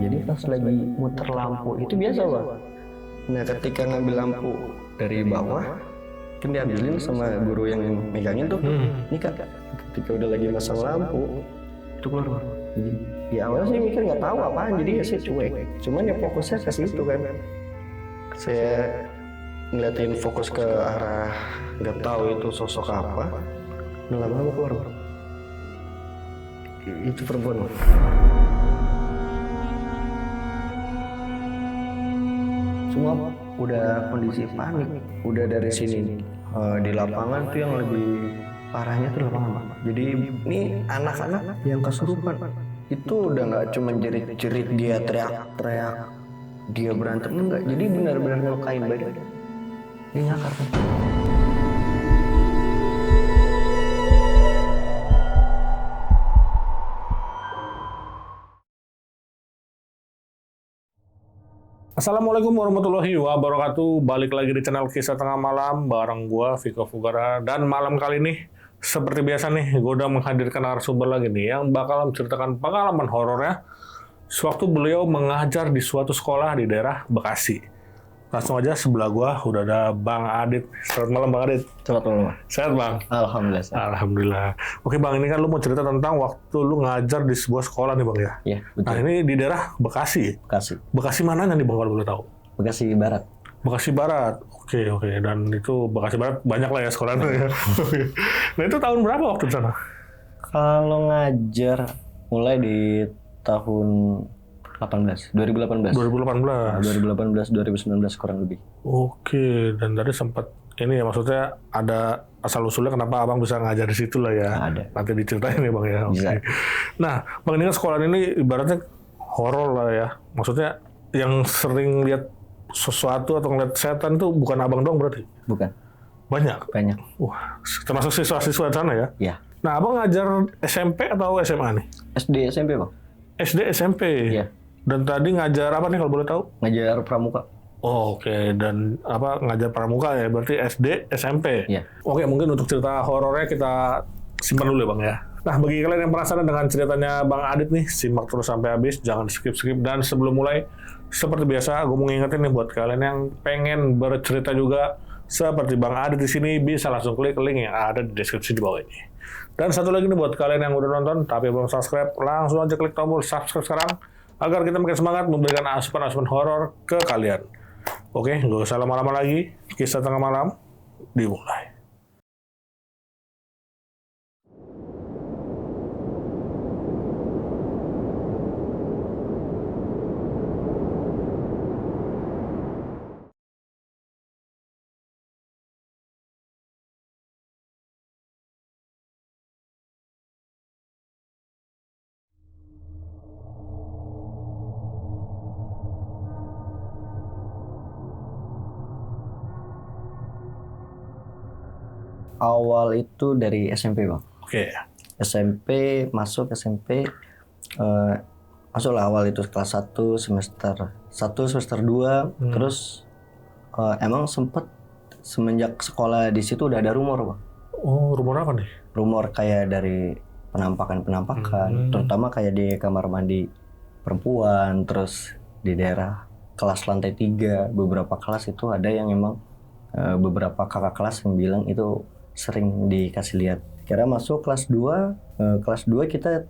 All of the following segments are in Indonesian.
jadi pas lagi muter lampu itu biasa bang. Nah ketika ngambil lampu dari bawah kan diambilin sama guru yang megangin tuh. Ini kak ketika udah lagi masang lampu itu keluar bang. Di awal sih mikir nggak tahu apaan, jadi ya saya cuek. Cuman ya fokusnya ke situ kan. Saya ngeliatin fokus ke arah nggak tahu itu sosok apa. Lama-lama keluar bang. Itu perempuan. Semua udah kondisi panik. Udah dari sini di lapangan tuh yang lebih parahnya tuh lapangan bang. Jadi ini anak-anak yang kesurupan itu udah nggak cuma jerit-jerit dia teriak-teriak dia berantem, enggak. Jadi benar-benar ngelukain badan. Dia nyakar kan. Assalamualaikum warahmatullahi wabarakatuh. Balik lagi di channel Kisah Tengah Malam bareng gua Viko Fugara. Dan malam kali ini seperti biasa nih, gue udah menghadirkan narasumber lagi nih yang bakal menceritakan pengalaman horornya sewaktu beliau mengajar di suatu sekolah di daerah Bekasi. Langsung aja sebelah gua udah ada Bang Adit. Selamat malam Bang Adit. Selamat malam. Sehat Bang? Alhamdulillah. Alhamdulillah. Oke Bang, ini kan lu mau cerita tentang waktu lu ngajar di sebuah sekolah nih Bang ya? Iya, betul. Nah ini di daerah Bekasi. Bekasi Mananya nih Bang kalau boleh tahu? Bekasi Barat. Bekasi Barat. Oke. Dan itu Bekasi Barat banyak lah ya sekolahnya ya. Nah itu tahun berapa waktu di sana? Kalau ngajar mulai di tahun 2018. 2019 kurang lebih. Oke, dan tadi sempat ini ya, maksudnya ada asal usulnya kenapa abang bisa ngajar di situ lah ya. Ada. Nanti diceritain ya bang ya. Bisa. Nah, bang ini kan sekolah ini ibaratnya horor lah ya. Maksudnya yang sering lihat sesuatu atau ngeliat setan itu bukan abang doang berarti? Bukan. Banyak. Wah, termasuk siswa-siswa di sana ya? Iya. Nah, abang ngajar SMP atau SMA nih? SD SMP bang. SD SMP. Iya. Dan tadi ngajar apa nih kalau boleh tahu? Ngajar pramuka. Oh, oke. Dan apa ngajar pramuka ya? Berarti SD, SMP. Iya. Oke, mungkin untuk cerita horornya kita simpan dulu ya, Bang ya. Nah, bagi kalian yang penasaran dengan ceritanya Bang Adit nih, simak terus sampai habis, jangan skip-skip. Dan sebelum mulai, seperti biasa, gue mau ngingetin nih buat kalian yang pengen bercerita juga seperti Bang Adit di sini, bisa langsung klik link yang ada di deskripsi di bawah ini. Dan satu lagi nih buat kalian yang udah nonton tapi belum subscribe, langsung aja klik tombol subscribe sekarang agar kita makin semangat memberikan asupan-asupan horor ke kalian. Oke, nggak usah lama-lama lagi, Kisah Tengah Malam dimulai. Awal itu dari SMP bang. Oke. Masuk SMP, masuklah awal itu kelas 1 semester 2. Terus emang sempet semenjak sekolah di situ udah ada rumor bang. Oh, rumor apa nih? Rumor kayak dari penampakan, terutama kayak di kamar mandi perempuan, terus di daerah kelas lantai 3, beberapa kelas itu ada yang emang beberapa kakak kelas yang bilang itu sering dikasih lihat. Kira masuk kelas 2, kita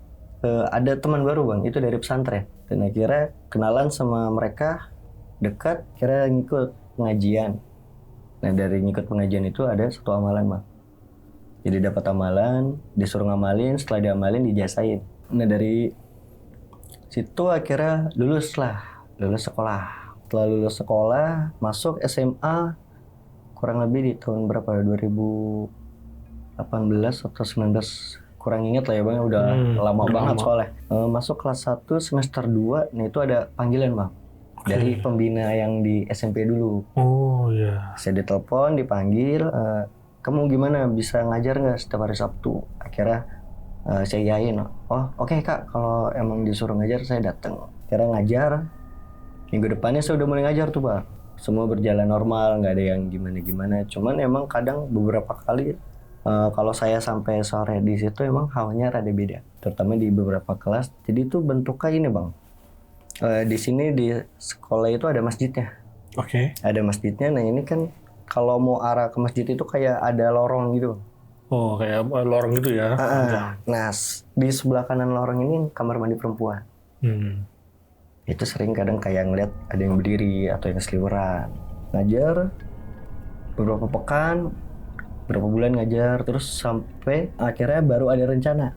ada teman baru bang, itu dari pesantren. Dan akhirnya kenalan sama mereka, dekat, kira ngikut pengajian. Nah dari ngikut pengajian itu ada satu amalan bang. Jadi dapat amalan, disuruh ngamalin, setelah diamalin dijasain. Nah dari situ akhirnya lulus sekolah. Setelah lulus sekolah, masuk SMA kurang lebih di tahun berapa? 2018 atau 19, kurang ingat lah ya bang, udah lama banget soalnya. Masuk kelas 1 semester 2, nah itu ada panggilan bang. Dari pembina yang di SMP dulu. Oh iya. Saya ditelepon, dipanggil, kamu gimana, bisa ngajar nggak setiap hari Sabtu? Akhirnya saya yain, oke kak, kalau emang disuruh ngajar saya datang. Akhirnya ngajar, minggu depannya saya udah mulai ngajar tuh bang. Semua berjalan normal, nggak ada yang gimana-gimana. Cuman emang kadang beberapa kali kalau saya sampai sore di situ emang hawanya rada beda, terutama di beberapa kelas. Jadi itu bentuknya ini bang, Di sini di sekolah itu ada masjidnya. Oke. Ada masjidnya. Nah ini kan kalau mau arah ke masjid itu kayak ada lorong gitu. Oh, kayak lorong gitu ya. Nah di sebelah kanan lorong ini kamar mandi perempuan. Hmm. Itu sering kadang kayak ngeliat ada yang berdiri atau yang seliweran. Ngajar beberapa pekan, berapa bulan ngajar, terus sampai akhirnya baru ada rencana.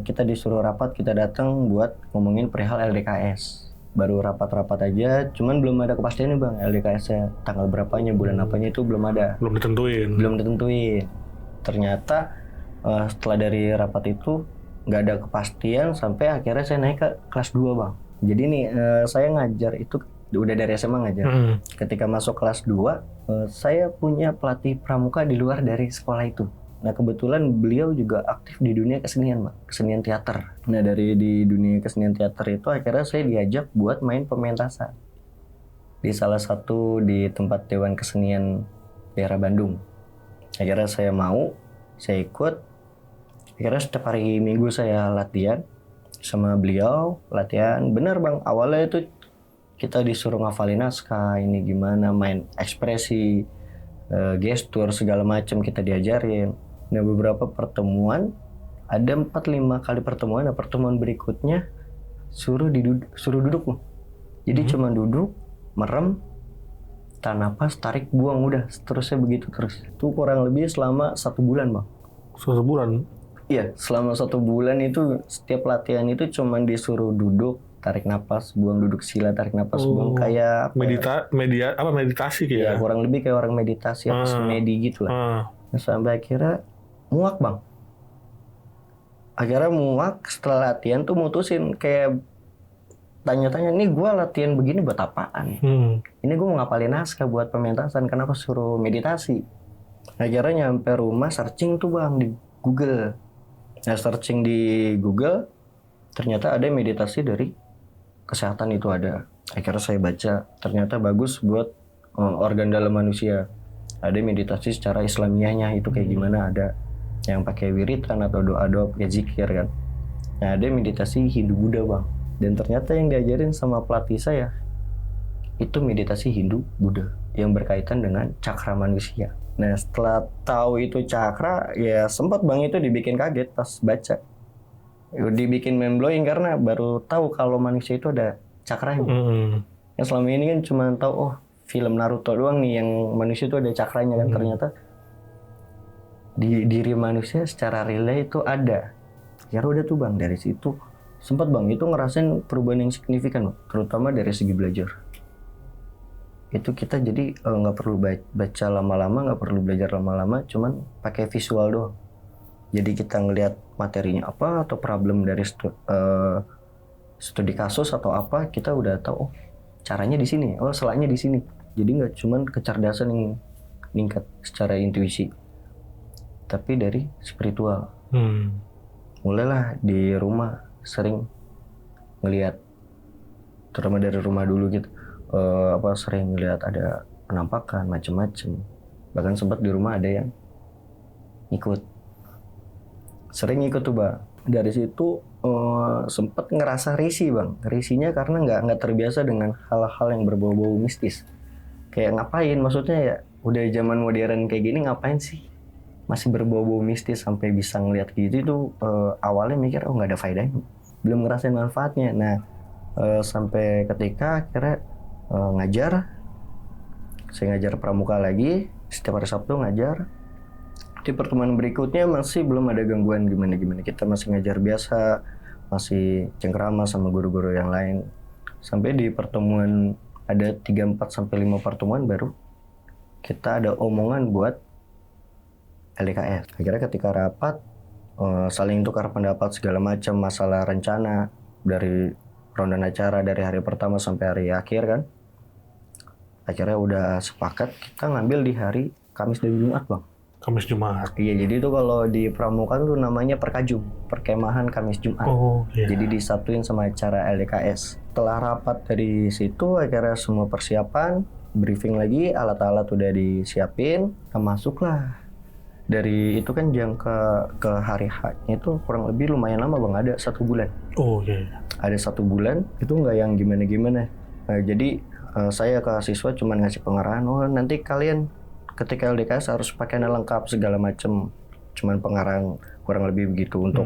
Kita disuruh rapat, kita datang buat ngomongin perihal LDKS. Baru rapat-rapat aja, cuman belum ada kepastiannya bang, LDKS-nya tanggal berapanya, bulan apanya itu belum ada. Belum ditentuin. Belum ditentuin. Ternyata setelah dari rapat itu nggak ada kepastian sampai akhirnya saya naik ke kelas 2 bang. Jadi nih saya ngajar itu udah dari SMA ngajar. Ketika masuk kelas 2, saya punya pelatih pramuka di luar dari sekolah itu. Nah kebetulan beliau juga aktif di dunia kesenian, Mbak. Kesenian teater. Nah dari di dunia kesenian teater itu akhirnya saya diajak buat main pementasan. Di salah satu di tempat Dewan Kesenian daerah Bandung. Akhirnya saya mau, saya ikut. Akhirnya setiap hari Minggu saya latihan sama beliau, latihan. Bener Bang, awalnya itu kita disuruh ngafalin naskah, ini gimana, main ekspresi, gestur, segala macam kita diajarin. Nah beberapa pertemuan, ada 4-5 kali pertemuan, nah pertemuan berikutnya suruh duduk. Jadi cuma duduk, merem, tahan napas, tarik, buang, udah seterusnya begitu terus. Itu kurang lebih selama 1 bulan Bang. 1 bulan? Iya, selama 1 bulan itu setiap latihan itu cuma disuruh duduk, tarik napas, buang, duduk sila, tarik napas, buang, kayak meditasi kayak. Ya, kurang lebih kayak orang meditasi atau semedi gitu lah. Nah, sampai akhirnya muak Bang. Akhirnya muak setelah latihan tuh mutusin kayak tanya-tanya, nih gue latihan begini buat apaan? Ini gue mau ngapalin naskah buat pementasan, kenapa suruh meditasi? Akhirnya nyampe rumah searching tuh Bang di Google. Nah searching di Google ternyata ada meditasi dari kesehatan itu ada. Akhirnya saya baca, ternyata bagus buat organ dalam manusia. Ada meditasi secara Islamiahnya itu kayak gimana, ada yang pakai wiritan atau doa-doa pakai zikir kan. Nah ada meditasi Hindu Buddha Bang. Dan ternyata yang diajarin sama pelatih saya itu meditasi Hindu Buddha yang berkaitan dengan cakra manusia. Nah setelah tahu itu cakra, ya sempat Bang itu dibikin kaget pas baca. Dibikin mind blowing karena baru tahu kalau manusia itu ada cakranya. Yang selama ini kan cuma tahu film Naruto doang nih yang manusia itu ada cakranya kan. Ternyata di diri manusia secara relay itu ada. Ya udah tuh Bang, dari situ sempat Bang itu ngerasain perubahan yang signifikan Bang, terutama dari segi belajar. Itu kita jadi nggak perlu baca lama-lama, nggak perlu belajar lama-lama, cuman pakai visual doang. Jadi kita ngelihat materinya apa atau problem dari studi kasus atau apa, kita udah tahu caranya di sini, salahnya di sini. Jadi nggak cuman kecerdasan yang meningkat secara intuisi, tapi dari spiritual. Mulailah di rumah sering ngelihat, terutama dari rumah dulu gitu, sering ngelihat ada penampakan macam-macam. Bahkan sempat di rumah ada yang sering ikut tuh Bang. Dari situ sempat ngerasa risih Bang. Risihnya karena nggak terbiasa dengan hal-hal yang berbau-bau mistis. Kayak ngapain, maksudnya ya udah zaman modern kayak gini ngapain sih masih berbau-bau mistis sampai bisa ngelihat gitu. Itu awalnya mikir nggak ada faedahnya, belum ngerasain manfaatnya. Nah sampai ketika akhirnya saya ngajar pramuka lagi setiap hari Sabtu ngajar. Di pertemuan berikutnya masih belum ada gangguan gimana-gimana, kita masih ngajar biasa, masih cengkrama sama guru-guru yang lain. Sampai di pertemuan ada 3-4-5 pertemuan baru kita ada omongan buat LDKS. Akhirnya ketika rapat saling tukar pendapat segala macam masalah rencana dari ronda acara dari hari pertama sampai hari akhir kan. Akhirnya udah sepakat kita ngambil di hari Kamis dan Jumat Bang. Kamis Jumat. Iya, jadi itu kalau di pramuka tuh namanya perkajum, perkemahan Kamis Jumat. Iya. Jadi disatuin sama acara LDKS. Setelah rapat dari situ, akhirnya semua persiapan, briefing lagi, alat-alat udah disiapin, kita masuklah dari itu kan jam ke hari H-nya itu kurang lebih lumayan lama bang, ada 1 bulan. Oh iya. Ada 1 bulan itu nggak yang gimana-gimana. Jadi saya ke siswa cuma ngasih pengarahan, oh nanti kalian ketika LDKS harus pakaian lengkap segala macem. Cuman pengarahan kurang lebih begitu untuk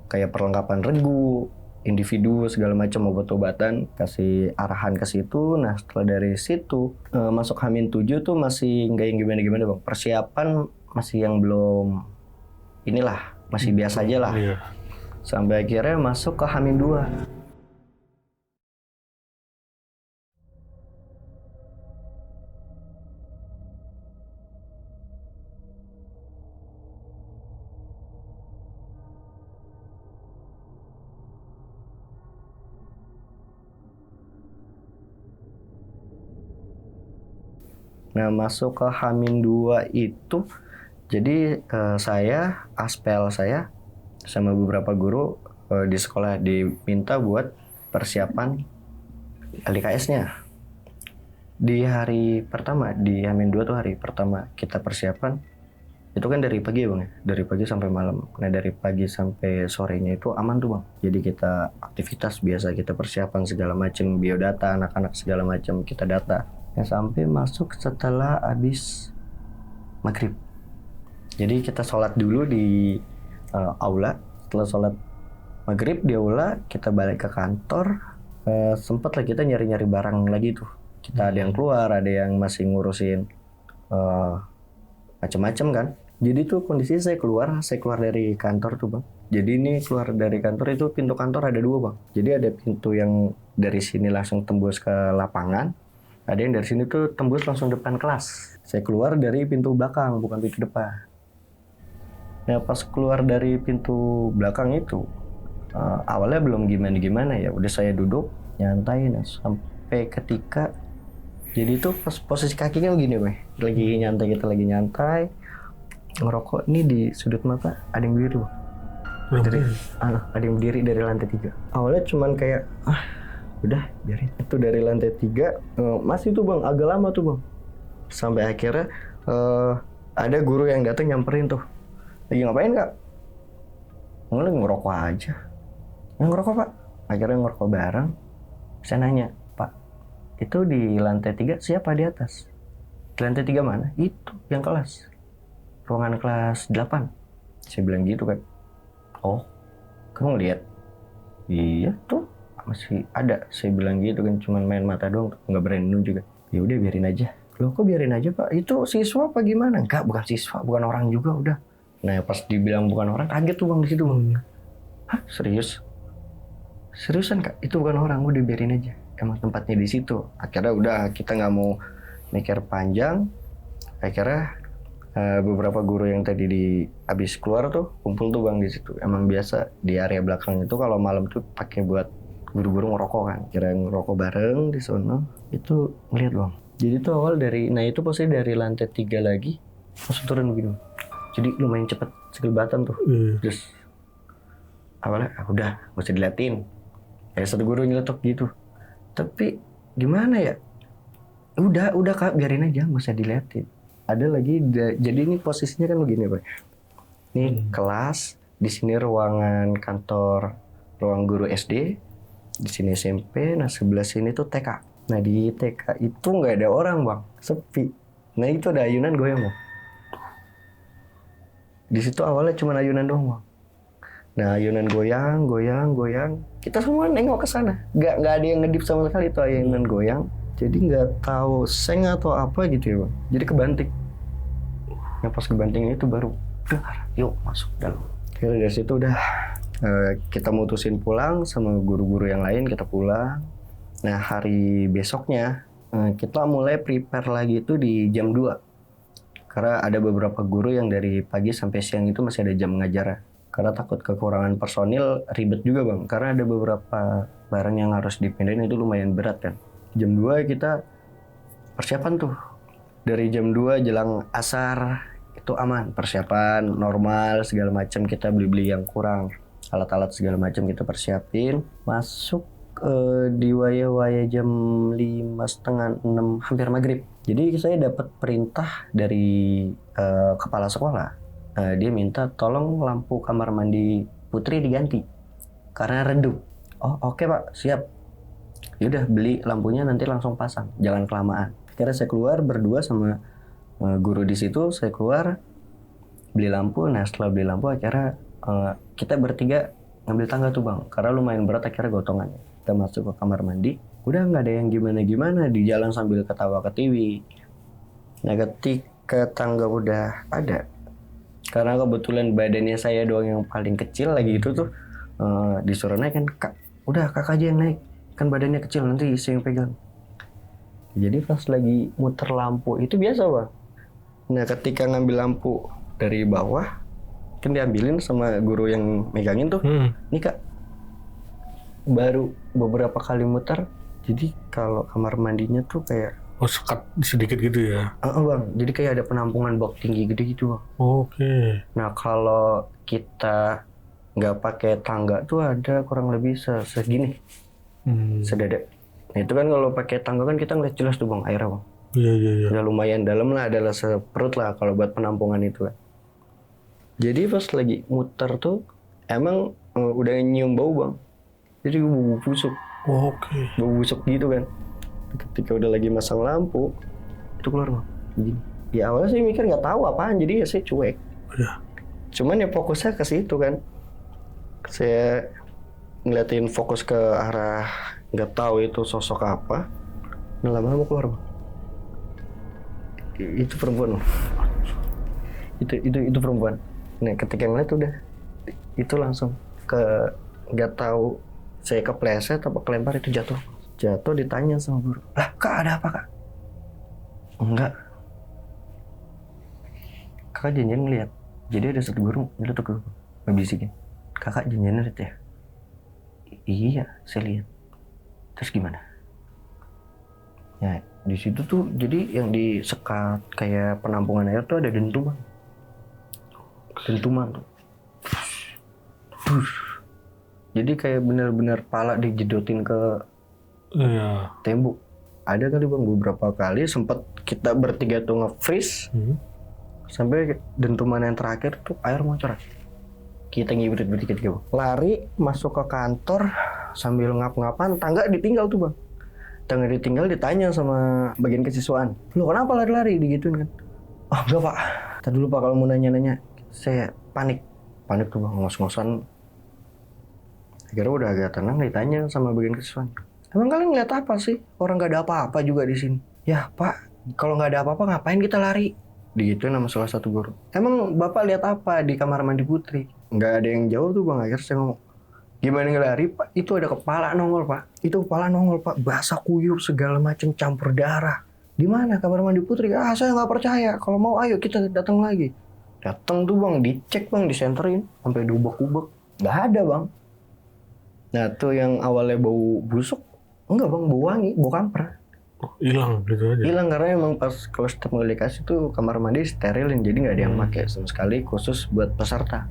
kayak perlengkapan regu, individu segala macam, obat-obatan, kasih arahan ke situ. Nah setelah dari situ masuk H-7 tuh masih nggak yang gimana-gimana bang. Persiapan masih yang belum inilah, masih biasa aja lah. Iya. Sampai akhirnya masuk ke H-2. Nah masuk ke H-2 itu, jadi saya, aspel saya sama beberapa guru di sekolah diminta buat persiapan LDKS-nya. Di hari pertama, di H-2 tuh hari pertama kita persiapan, itu kan dari pagi ya bang ya, dari pagi sampai malam. Nah dari pagi sampai sorenya itu aman tuh bang. Jadi kita aktivitas biasa, kita persiapan segala macam, biodata, anak-anak segala macam kita data. Nah sampai masuk setelah habis maghrib. Jadi kita sholat dulu di aula. Setelah sholat maghrib di aula, kita balik ke kantor. Sempet lah kita nyari-nyari barang lagi tuh. Kita ada yang keluar, ada yang masih ngurusin macam-macam kan. Jadi tuh kondisi saya keluar dari kantor tuh bang. Jadi ini keluar dari kantor itu pintu kantor ada 2 bang. Jadi ada pintu yang dari sini langsung tembus ke lapangan. Ada yang dari sini tuh tembus langsung depan kelas. Saya keluar dari pintu belakang, bukan pintu depan. Nah pas keluar dari pintu belakang itu, awalnya belum gimana-gimana ya. Udah saya duduk, nyantai. Nah sampai ketika, jadi tuh posisi kakinya begini weh. Lagi nyantai, kita lagi nyantai. Ngerokok ini di sudut mata, ada yang berdiri bang. Ada yang berdiri dari lantai 3. Awalnya cuman kayak, udah biarin. Itu dari lantai 3 masih tuh bang, agak lama tuh bang. Sampai akhirnya ada guru yang datang nyamperin tuh. Lagi ngapain kak? Lagi ngerokok aja. Yang ngerokok pak? Akhirnya ngerokok bareng. Saya nanya, pak itu di lantai 3 siapa di atas? Di lantai 3 mana? Itu yang kelas, ruangan kelas 8. Saya bilang gitu kan. Oh kamu lihat? Iya tuh masih ada. Saya bilang gitu kan, cuman main mata doang, nggak berani nunjuk kan. Ya udah biarin aja. Loh kok biarin aja pak? Itu siswa apa gimana? Enggak, bukan siswa, bukan orang juga udah. Nah pas dibilang bukan orang, kaget tuh bang di situ bang. Hah serius? Seriusan kak? Itu bukan orang, udah biarin aja. Emang tempatnya di situ. Akhirnya udah kita nggak mau mikir panjang. Akhirnya beberapa guru yang tadi habis keluar tuh kumpul tuh bang di situ. Emang biasa di area belakang itu kalau malam tuh pakai buat guru-guru ngerokok kan, kira ngerokok bareng di sono. Itu ngeliat bang. Jadi tuh awal dari, nah itu posisi dari lantai 3 lagi langsung turun begini. Jadi lumayan cepet, sekelebatan tuh. Terus awalnya udah gak usah diliatin. Kayak satu guru nyeletuk gitu. Tapi gimana ya? Udah kak, biarin aja, gak usah diliatin. Ada lagi, jadi ini posisinya kan begini pak. Ini kelas, di sini ruangan kantor, ruang guru SD. Di sini SMP, nah sebelah sini tuh TK. Nah di TK itu nggak ada orang bang, sepi. Nah itu ada ayunan goyang bang. Di situ awalnya cuma ayunan doang bang. Nah ayunan goyang. Kita semua nengok ke sana. Nggak ada yang ngedip sama sekali itu ayunan goyang. Jadi nggak tahu seng atau apa gitu ya bang. Jadi kebanting. Nah pas kebanting itu baru, yuk masuk dalam. Kira dari situ udah. Kita mutusin pulang sama guru-guru yang lain, kita pulang. Nah hari besoknya kita mulai prepare lagi itu di jam 2. Karena ada beberapa guru yang dari pagi sampai siang itu masih ada jam ngajar. Karena takut kekurangan personil, ribet juga bang. Karena ada beberapa barang yang harus dipindahin itu lumayan berat kan. Jam 2 kita persiapan tuh. Dari jam 2 jelang asar itu aman. Persiapan normal segala macam, kita beli-beli yang kurang. Alat-alat segala macam kita persiapin, masuk di waya-waya jam 5:30, 6 hampir maghrib. Jadi saya dapat perintah dari kepala sekolah. Dia minta tolong lampu kamar mandi Putri diganti karena redup. Oh oke Pak, siap. Yaudah beli lampunya nanti langsung pasang, jangan kelamaan. Akhirnya saya keluar berdua sama guru di situ. Saya keluar beli lampu. Nah setelah beli lampu akhirnya kita bertiga ngambil tangga tuh bang, karena lumayan berat akhirnya gotongannya. Kita masuk ke kamar mandi, udah nggak ada yang gimana-gimana, di jalan sambil ketawa ketiwi. Nah ketika tangga udah ada, karena kebetulan badannya saya doang yang paling kecil lagi itu tuh, disuruh naik kan, kak, udah kakak aja yang naik, kan badannya kecil nanti saya yang pegang. Jadi pas lagi muter lampu itu biasa bang. Nah ketika ngambil lampu dari bawah, kan diambilin sama guru yang megangin tuh. Nih kak, baru beberapa kali muter, jadi kalau kamar mandinya tuh kayak sekat sedikit gitu ya. bang, jadi kayak ada penampungan bak tinggi gede gitu bang. Oke. Nah kalau kita nggak pakai tangga tuh ada kurang lebih segini, sedada. Nah itu kan kalau pakai tangga kan kita ngeliat jelas tuh bang airnya bang. Iya. Udah lumayan dalam lah, adalah seperut lah kalau buat penampungan itu kan. Jadi pas lagi muter tuh emang udah nyium bau bang. Jadi bau busuk. Oke. Bau busuk gitu kan. Ketika udah lagi masang lampu itu keluar bang. Begini. Ya awalnya saya mikir nggak tahu apaan, jadi ya saya cuek. Ya. Cuman ya fokusnya ke situ kan. Saya ngeliatin fokus ke arah nggak tahu itu sosok apa. Nah lama-lama keluar bang. Itu perempuan bang. Itu perempuan. Nah ketika ngeliat udah itu langsung ke, nggak tahu saya kepleset apa kelempar, itu jatuh ditanya sama guru, lah kak ada apa kak? Enggak, kakak janjian ngeliat. Jadi ada satu guru itu tuh ngebisikin, kakak janjian lihat ya? Iya saya lihat. Terus gimana? Ya di situ tuh jadi yang disekat kayak penampungan air tuh ada dentuman tuh. Jadi kayak benar-benar pala dijedotin ke tembok. Ada kali bang beberapa kali sempat kita bertiga tuh nge-freeze sampai dentuman yang terakhir tuh air muncrat. Kita ngibrit bertiga bang. Lari masuk ke kantor sambil ngap-ngapan, tangga ditinggal tuh bang. Tangga ditinggal, ditanya sama bagian kesiswaan, lo kenapa lari-lari digituin kan? Oh enggak pak, tadi dulu pak kalau mau nanya-nanya. Saya panik tuh bang, ngos-ngosan. Akhirnya udah agak tenang, ditanya sama bagian kesiswaan, emang kalian ngeliat apa sih? Orang nggak ada apa-apa juga di sini. Ya pak, kalau nggak ada apa-apa ngapain kita lari? Digituin sama salah satu guru. Emang bapak lihat apa di kamar mandi Putri? Nggak ada yang jawab tuh bang. Akhirnya saya ngomong, gimana ngelari pak? Itu ada kepala nongol pak. Itu kepala nongol pak, basah kuyup segala macam campur darah. Di mana kamar mandi Putri? Ah saya nggak percaya. Kalau mau ayo kita datang lagi. Datang tuh bang, dicek bang, disenterin sampai diubek-ubek, nggak ada bang. Nah tuh yang awalnya bau busuk, enggak bang, bau wangi, bau kampret. Hilang gitu aja. Hilang karena emang pas kalau setiap mau dikasih tuh kamar mandi sterilin, jadi nggak ada yang pakai sama sekali, khusus buat peserta.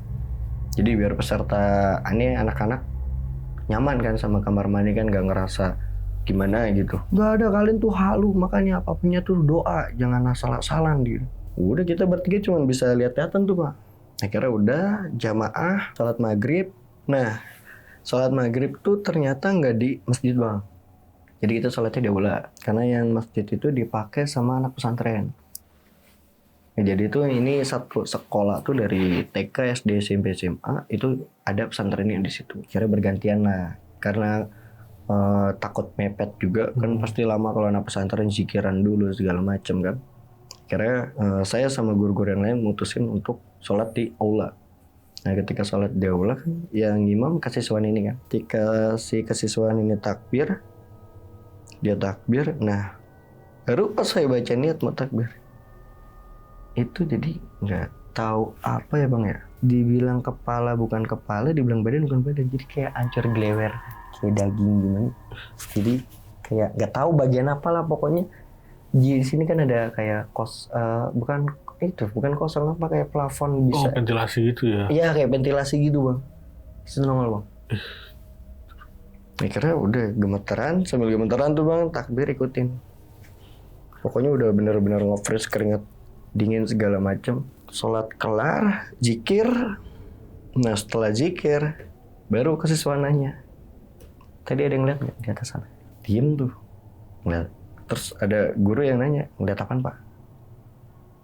Jadi biar peserta ini anak-anak nyaman kan sama kamar mandi kan, nggak ngerasa gimana gitu. Nggak ada, kalian tuh halu, makanya apapunnya tuh doa, jangan asal-asalan gitu. Udah kita bertiga cuma bisa lihat-lihatan tuh pak. Akhirnya udah jamaah salat maghrib. Nah salat maghrib tuh ternyata nggak di masjid bang. Jadi kita salatnya di aula. Karena yang masjid itu dipakai sama anak pesantren. Nah, jadi tuh ini satu sekolah tuh dari TK, SD, SMP, SMA itu ada pesantrennya di situ. Akhirnya bergantian lah. Karena takut mepet juga kan, pasti lama kalau anak pesantren zikiran dulu segala macem kan. Akhirnya saya sama guru-guru yang lain mutusin untuk sholat di aula. Nah ketika sholat di aula kan yang imam kesiswaan ini kan. Ketika si kesiswaan ini takbir, dia takbir. Nah baru pas saya baca niat mau takbir, itu jadi nggak tahu apa ya bang ya. Dibilang kepala bukan kepala, dibilang badan bukan badan. Jadi kayak ancur glewer, kayak daging gimana. Jadi kayak nggak tahu bagian apa lah pokoknya. Di sini kan ada kayak bukan kosong apa, kayak plafon bisa. Oh ventilasi gitu ya? Iya kayak ventilasi gitu bang. Itu nongol bang. Akhirnya udah gemeteran, sambil gemeteran tuh bang takbir ikutin. Pokoknya udah bener-bener nge-freeze, keringet dingin segala macem. Sholat kelar, zikir. Nah setelah zikir baru ke siswa nanya, tadi ada yang lihat nggak di atas sana? Diem tuh ngeliat. Terus ada guru yang nanya, ngeliat apaan pak?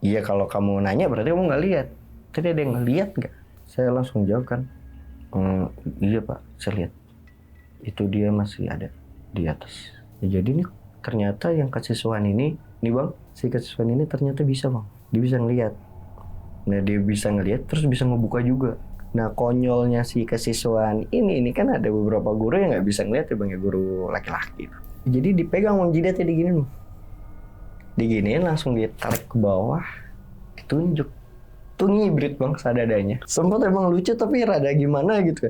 Iya kalau kamu nanya berarti kamu nggak lihat. Tadi ada yang ngeliat nggak? Saya langsung jawab kan, iya pak saya lihat. Itu dia masih ada di atas. Ya, jadi nih ternyata yang kesiswaan ini, nih bang, si kesiswaan ini ternyata bisa bang, dia bisa ngelihat. Nah dia bisa ngelihat terus bisa ngebuka juga. Nah konyolnya si kesiswaan ini kan ada beberapa guru yang nggak bisa ngelihat ya bang ya, guru laki-laki. Jadi dipegang bang jidatnya diginiin, diginiin langsung ditarik ke bawah, ditunjuk. Tuh ngibrit bang sadadanya. Sempat emang lucu tapi rada gimana gitu.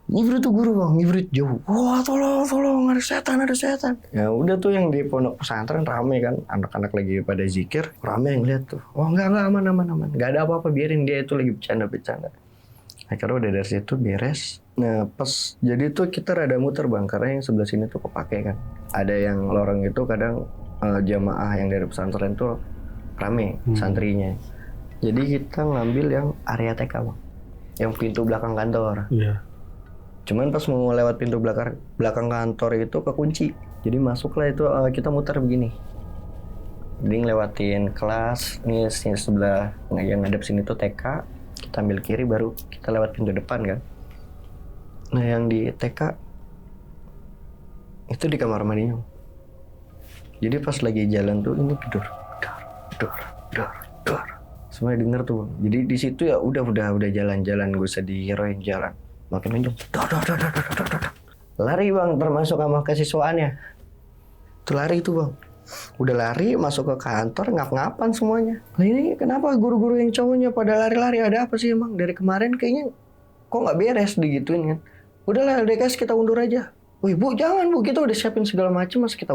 Ngibrit tuh guru bang, ngibrit jauh. Wah tolong ada setan. Ya udah tuh yang di pondok pesantren rame kan, anak-anak lagi pada zikir, rame yang lihat tuh. Oh enggak aman, nggak ada apa-apa, biarin dia itu lagi bercanda. Akhirnya udah dari situ beres. Nah pas jadi tuh kita rada muter bang, karena yang sebelah sini tuh kepake kan. Ada yang lorong itu kadang jamaah yang dari pesantren tuh rame santrinya. Jadi kita ngambil yang area TK bang, yang pintu belakang kantor. Iya. Cuman pas mau lewat pintu belakang kantor itu kekunci. Jadi masuklah itu kita muter begini. Jadi ngelewatin kelas, ini sebelah yang ngadep sini tuh TK. Kita ambil kiri baru kita lewat pintu depan kan. Nah yang di TK itu di kamar mandinya. Jadi pas lagi jalan tuh ini dor. Semuanya denger tuh bang. Jadi di situ ya udah jalan-jalan, gak usah dihirauin jalan. Makin lanjut, dor. Lari bang, termasuk sama kesiswaannya. Tuh lari tuh bang. Udah lari masuk ke kantor, ngap-ngapan semuanya. Nah ini kenapa guru-guru yang cowoknya pada lari-lari, ada apa sih emang? Dari kemarin kayaknya kok nggak beres digituin kan. Udahlah LDKS kita undur aja. Wih bu jangan bu, kita udah siapin segala macam, masih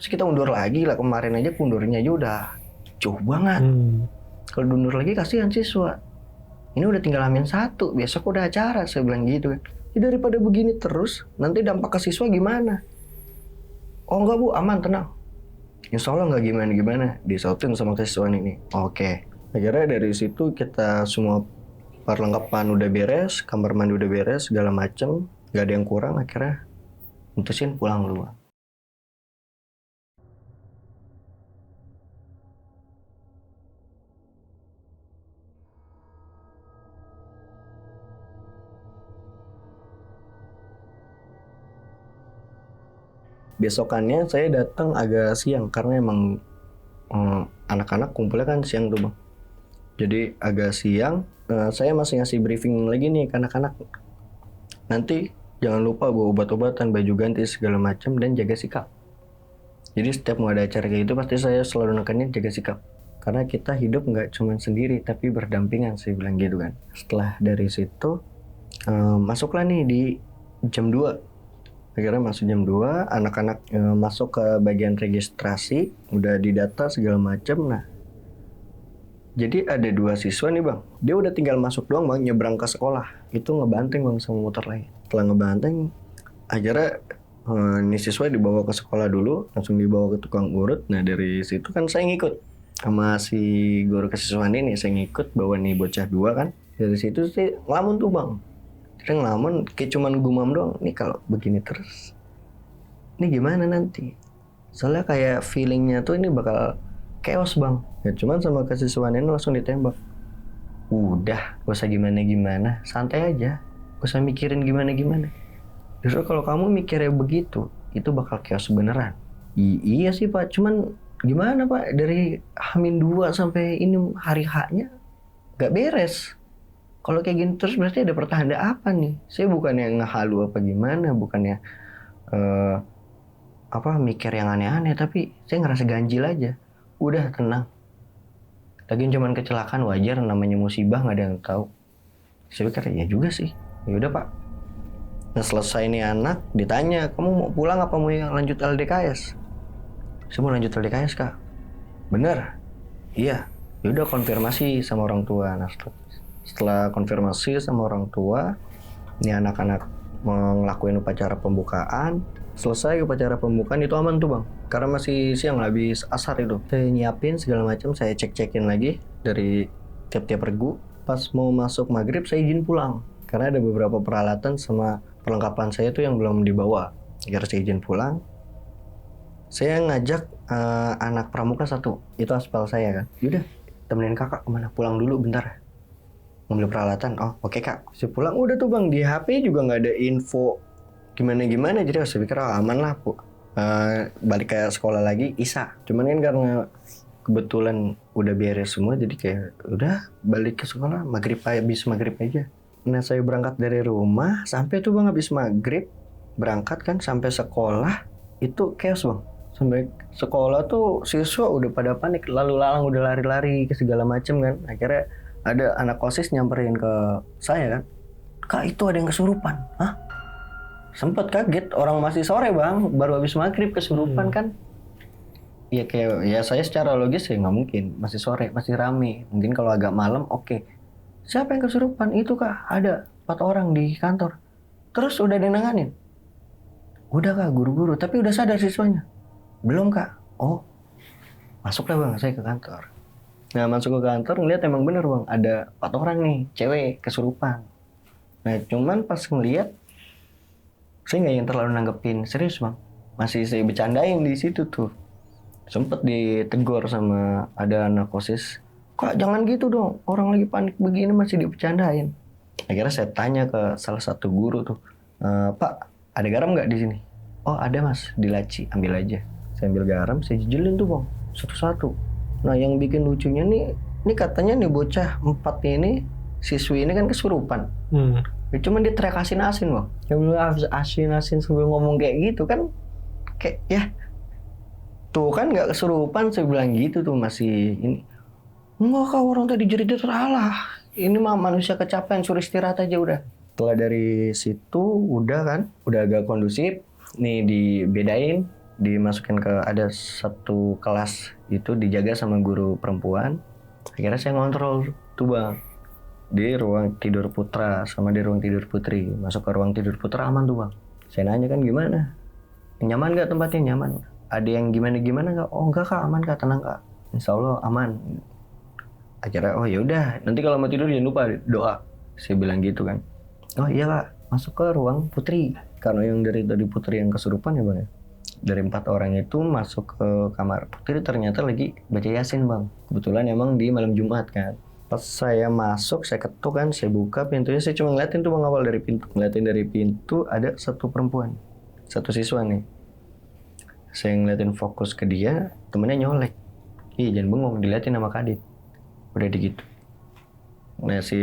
kita undur lagi lah. Kemarin aja undurnya aja udah jauh banget. Kalau diundur lagi kasihan siswa. Ini udah tinggal H-1, besok udah acara, saya bilang gitu kan. Ya daripada begini terus, nanti dampak ke siswa gimana? Oh enggak bu, aman, tenang. Insya Allah nggak gimana-gimana, disautin sama kesiswaan ini. Oke. Akhirnya dari situ kita semua perlengkapan udah beres, kamar mandi udah beres, segala macem, nggak ada yang kurang. Akhirnya mutusin pulang dulu. Besokannya saya datang agak siang karena emang anak-anak kumpulnya kan siang tuh bang. Jadi agak siang, saya masih ngasih briefing lagi nih ke anak-anak. Nanti jangan lupa bawa obat-obatan, baju ganti segala macam dan jaga sikap. Jadi setiap mau ada acara kayak gitu pasti saya selalu nekenin jaga sikap. Karena kita hidup nggak cuma sendiri tapi berdampingan, saya bilang gitu kan. Setelah dari situ masuklah nih di jam 2. Akhirnya masuk jam 2, anak-anak masuk ke bagian registrasi, udah didata segala macam. Nah, jadi ada 2 siswa nih bang, dia udah tinggal masuk doang bang, nyebrang ke sekolah. Itu ngebanteng bang sama motor lain. Setelah ngebanteng, akhirnya ini siswa dibawa ke sekolah dulu, langsung dibawa ke tukang urut. Nah dari situ kan saya ngikut sama si guru kesiswaan ini, saya ngikut bawa nih bocah 2 kan. Dari situ sih ngelamun tuh bang. Dia ngelamun kayak cuman gumam doang. Nih kalau begini terus, ini gimana nanti? Soalnya kayak feelingnya tuh ini bakal chaos bang. Ya cuman sama kesiswaan ini langsung ditembak. Udah, gak usah gimana-gimana, santai aja. Gak usah mikirin gimana-gimana. Justru kalau kamu mikirnya begitu, itu bakal chaos beneran. Iya sih pak, cuman gimana pak? Dari H-2 sampai ini hari H-nya gak beres. Kalau kayak gini terus berarti ada pertanda apa nih? Saya bukannya ngehalu apa gimana, bukannya mikir yang aneh-aneh, tapi saya ngerasa ganjil aja. Udah tenang. Lagian cuman kecelakaan, wajar, namanya musibah, nggak ada yang tahu. Saya pikir ya juga sih. Ya udah pak. Nah selesai nih anak ditanya, kamu mau pulang apa mau lanjut LDKS? Saya mau lanjut LDKS kak. Bener? Iya. Ya udah konfirmasi sama orang tua. Nah setelah konfirmasi sama orang tua, ini anak-anak ngelakuin upacara pembukaan. Selesai upacara pembukaan itu aman tuh bang, karena masih siang habis asar itu. Saya nyiapin segala macam, saya cek-cekin lagi dari tiap-tiap regu. Pas mau masuk maghrib saya izin pulang, karena ada beberapa peralatan sama perlengkapan saya tuh yang belum dibawa. Akhirnya saya izin pulang. Saya ngajak anak pramuka satu, itu aspal saya kan. Yaudah, temenin kakak kemana? Pulang dulu bentar. Ngambil peralatan. Oh oke kak. Saya pulang udah tuh bang, di HP juga nggak ada info gimana. Jadi saya pikir aman lah bu. Balik ke sekolah lagi Isa. Cuman kan karena kebetulan udah beres semua, jadi kayak udah balik ke sekolah habis maghrib aja. Nah saya berangkat dari rumah sampai tuh bang habis maghrib berangkat kan sampai sekolah itu chaos bang. Sampai sekolah tuh siswa udah pada panik, lalu lalang udah lari-lari ke segala macem kan. Akhirnya ada anak OSIS nyamperin ke saya kan, kak itu ada yang kesurupan. Hah? Sempet kaget, orang masih sore bang, baru habis maghrib kesurupan kan. Ya kayak ya saya secara logis ya nggak mungkin, masih sore, masih rame. Mungkin kalau agak malam oke. Siapa yang kesurupan? Itu kak, ada 4 orang di kantor. Terus udah ada yang nanganin? Udah kak, guru-guru, tapi udah sadar siswanya? Belum kak. Oh, masuklah bang, saya ke kantor. Nah masuk ke kantor ngeliat emang bener bang, ada 4 orang nih, cewek kesurupan. Nah cuman pas ngeliat, saya nggak yang terlalu nanggepin serius bang, masih saya bercandain di situ tuh. Sempet ditegur sama ada anak OSIS, kak jangan gitu dong, orang lagi panik begini masih dibercandain. Akhirnya saya tanya ke salah satu guru tuh, pak ada garam nggak di sini? Oh ada mas, di laci, ambil aja. Saya ambil garam, saya jejelin tuh bang, satu-satu. Nah yang bikin lucunya nih, ini katanya nih bocah 4 ini, siswi ini kan kesurupan. Cuman dia teriak asin-asin bang. Ya belum asin-asin sebelum ngomong kayak gitu kan, kayak ya tuh kan nggak kesurupan, saya bilang gitu tuh masih ini. Enggak kak, orang tadi jerit teralah. Ini mah manusia kecapean, suruh istirahat aja udah. Setelah dari situ udah kan, udah agak kondusif. Nih dibedain, dimasukin ke ada satu kelas itu dijaga sama guru perempuan. Akhirnya saya ngontrol tuh bang, di ruang tidur putra sama di ruang tidur putri. Masuk ke ruang tidur putra aman tuh bang. Saya nanya kan gimana, nyaman gak tempatnya? Nyaman. Ada yang gimana nggak? Oh enggak kak, aman kak, tenang kak, insya Allah aman. Akhirnya oh ya udah, nanti kalau mau tidur jangan lupa doa, saya bilang gitu kan. Oh iya kak, masuk ke ruang putri, karena yang dari tadi putri yang kesurupan ya bang ya. Dari 4 orang itu masuk ke kamar putri, ternyata lagi baca yasin bang. Kebetulan emang di malam Jumat kan. Pas saya masuk, saya ketuk kan, saya buka pintunya, saya cuma ngeliatin tuh bang awal dari pintu. Ngeliatin dari pintu ada satu perempuan, satu siswa nih. Saya ngeliatin fokus ke dia, temennya nyolek. Ih jangan bengong, diliatin sama Kadit. Udah gitu. Nah si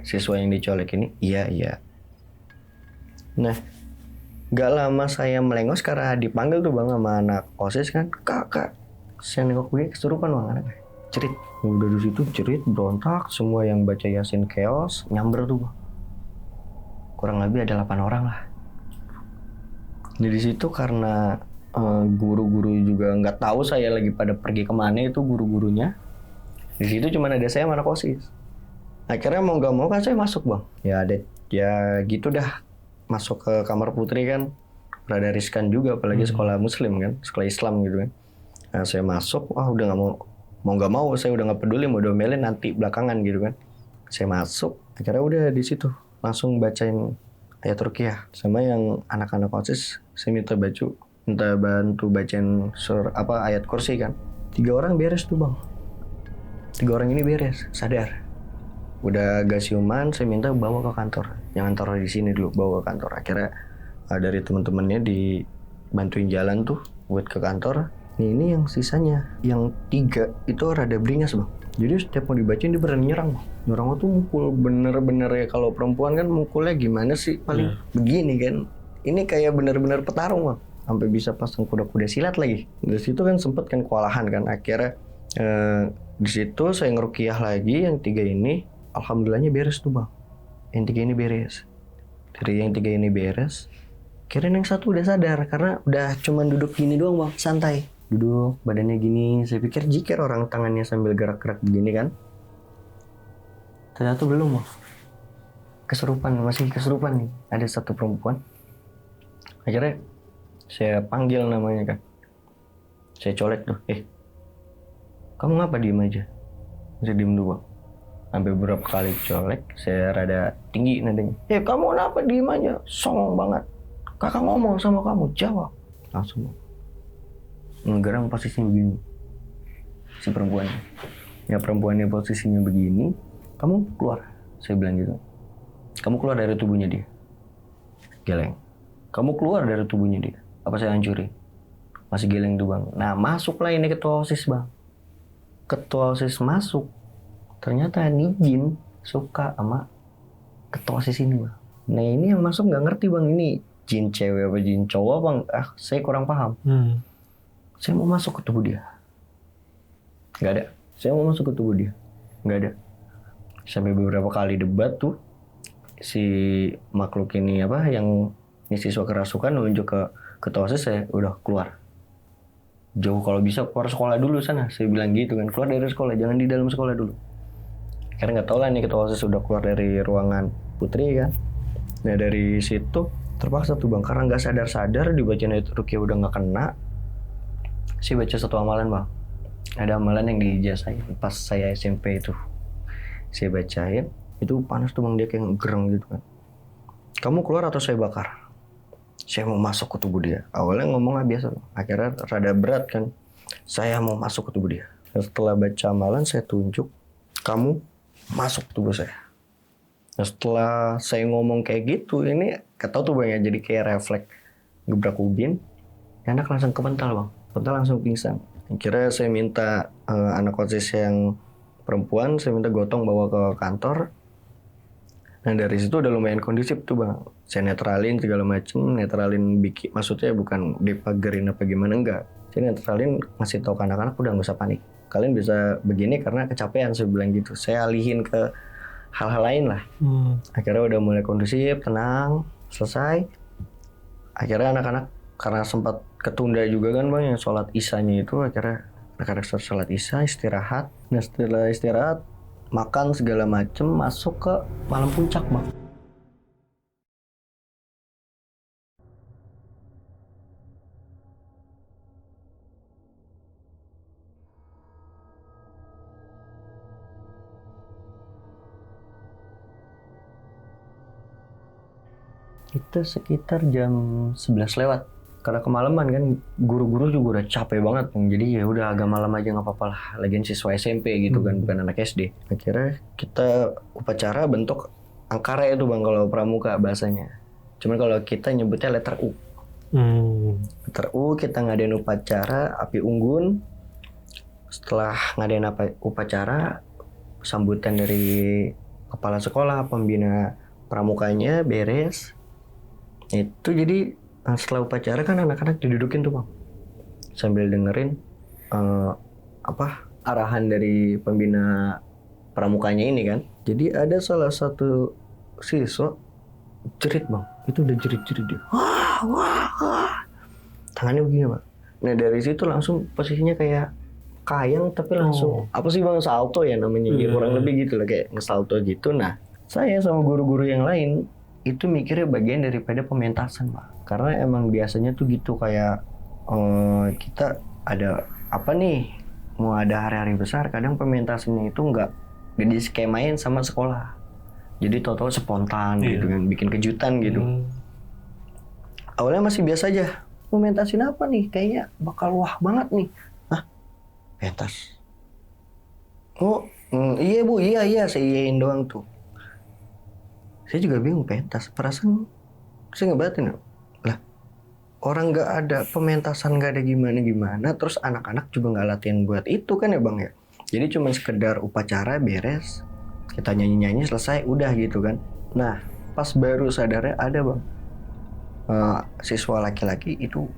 siswa yang dicolek ini, iya. Nah gak lama saya melengos karena dipanggil tuh bang sama anak OSIS kan. Kak, saya nengok gue kesurupan bang anaknya. Cerit. Udah di situ cerit, berontak, semua yang baca yasin chaos, nyamber tuh bang. Kurang lebih ada 8 orang lah. Di situ karena guru-guru juga nggak tahu saya lagi pada pergi kemana itu guru-gurunya. Di situ cuma ada saya sama anak OSIS. Akhirnya mau nggak mau kan saya masuk bang. Ya gitu dah. Masuk ke kamar putri kan rada riskan juga, apalagi sekolah muslim kan, sekolah Islam gitu kan. Nah saya masuk, udah nggak mau saya udah nggak peduli mau domelin nanti belakangan gitu kan. Saya masuk, akhirnya udah di situ langsung bacain ayat ruqyah sama yang anak-anak OSIS. Saya minta bantu bacain ayat kursi kan. 3 orang beres tuh bang. 3 orang ini beres, sadar. Udah agak siuman, saya minta bawa ke kantor. Jangan taruh di sini dulu, bawa ke kantor. Akhirnya dari teman-temannya dibantuin jalan tuh buat ke kantor. Ini yang sisanya, yang 3 itu rada beringas bang. Jadi setiap mau dibacain dia berani nyerang bang. Nyerang tuh mukul bener-bener ya, kalau perempuan kan mukulnya gimana sih, paling begini kan. Ini kayak bener-bener petarung bang. Sampai bisa pasang kuda-kuda silat lagi. Dari situ kan sempet kan kewalahan kan. Akhirnya di situ saya ngeruqyah lagi yang 3 ini. Alhamdulillahnya beres tuh bang. Yang 3 ini beres. Dari yang 3 ini beres, kirain yang 1 udah sadar karena udah cuman duduk gini doang bang, santai. Duduk badannya gini. Saya pikir jikir orang tangannya sambil gerak-gerak begini kan. Ternyata belum bang. masih kesurupan nih. Ada satu perempuan. Akhirnya saya panggil namanya kan. Saya colek tuh, kamu ngapa diem aja? Saya diem dulu bang. Sampai beberapa kali colek, saya rada tinggi nadanya. Kamu kenapa diem aja? Songong banget. Kakak ngomong sama kamu, jawab. Langsung ngegerang posisinya begini. Si perempuan. Ya perempuannya posisinya begini, kamu keluar. Saya bilang gitu. Kamu keluar dari tubuhnya dia. Geleng. Kamu keluar dari tubuhnya dia. Apa saya hancurin? Masih geleng tuh bang. Nah masuklah ini ketua OSIS bang. Ketua OSIS masuk. Ternyata nih jin suka sama ketua OSIS ini bang. Nah ini yang masuk nggak ngerti bang. Ini jin cewek apa jin cowok bang. Saya kurang paham. Saya mau masuk ke tubuh dia. Nggak ada. Saya mau masuk ke tubuh dia. Nggak ada. Sampai beberapa kali debat tuh. Si makhluk ini yang ini siswa kerasukan nunjuk ke ketua OSIS, saya udah keluar. Jauh kalau bisa keluar sekolah dulu sana. Saya bilang gitu kan, keluar dari sekolah, jangan di dalam sekolah dulu. Karena nggak tahu lah nih ketua OSIS sudah keluar dari ruangan putri kan. Nah dari situ terpaksa tuh bang, karena nggak sadar-sadar dibacain ayat ruqyah udah nggak kena. Saya baca satu amalan bang. Ada amalan yang diijazahin pas saya SMP itu. Saya bacain, itu panas tuh bang, dia kayak gereng gitu kan. Kamu keluar atau saya bakar? Saya mau masuk ke tubuh dia. Awalnya ngomongnya biasa, akhirnya rada berat kan. Saya mau masuk ke tubuh dia. Setelah baca amalan saya tunjuk, kamu masuk ke tubuh saya. Nah, setelah saya ngomong kayak gitu, ini ketau tuh bang ya, jadi kayak refleks gebrak ubin. Anak langsung kepental bang, kepental langsung pingsan. Akhirnya saya minta anak OSIS yang perempuan, saya minta gotong bawa ke kantor. Nah dari situ udah lumayan kondusif tuh bang. Saya netralin segala macem, netralin bikin, maksudnya bukan dipagerin apa gimana, enggak. Saya netralin, ngasih tahu ke anak-anak udah nggak usah panik. Kalian bisa begini karena kecapean, saya bilang gitu. Saya alihin ke hal-hal lain lah. Akhirnya udah mulai kondusif, tenang, selesai. Akhirnya anak-anak karena sempat ketunda juga kan bang, yang sholat isanya itu, akhirnya anak-anak sholat isya, istirahat. Nah setelah istirahat, makan segala macem, masuk ke malam puncak bang. Kita sekitar jam 11 lewat. Karena kemalaman kan, guru-guru juga udah capek banget. Jadi ya udah agak malam aja nggak apa-apa lah. Lagian siswa SMP gitu kan, bukan anak SD. Akhirnya kita upacara bentuk angkara itu bang kalau pramuka bahasanya. Cuman kalau kita nyebutnya letter U. Letter U, kita ngadain upacara api unggun. Setelah ngadain upacara, sambutan dari kepala sekolah, pembina pramukanya beres. Itu jadi setelah upacara kan anak-anak didudukin tuh bang, sambil dengerin arahan dari pembina pramukanya ini kan. Jadi ada salah satu siswa jerit bang, itu udah jerit-jerit dia, wah, tangannya begini bang. Nah dari situ langsung posisinya kayak kayang, tapi langsung apa sih bang, salto ya namanya, kurang lebih gitu lah, kayak ngesalto gitu. Nah saya sama guru-guru yang lain itu mikirnya bagian daripada pementasan bang, karena emang biasanya tuh gitu, kayak kita ada apa nih, mau ada hari-hari besar, kadang pementasannya itu nggak diskemain sama sekolah, jadi total spontan gitu kan, bikin kejutan gitu. Awalnya masih biasa aja, pementasin apa nih, kayaknya bakal wah banget nih. Pentas. Iya bu, iya saya iyain doang tuh. Saya juga bingung, pentas, perasaan saya ngebatin lah, orang nggak ada pementasan, nggak ada gimana, terus anak-anak juga nggak latihan buat itu kan ya bang ya. Jadi cuma sekedar upacara beres, kita nyanyi-nyanyi selesai udah gitu kan. Nah pas baru sadarnya ada bang, siswa laki-laki itu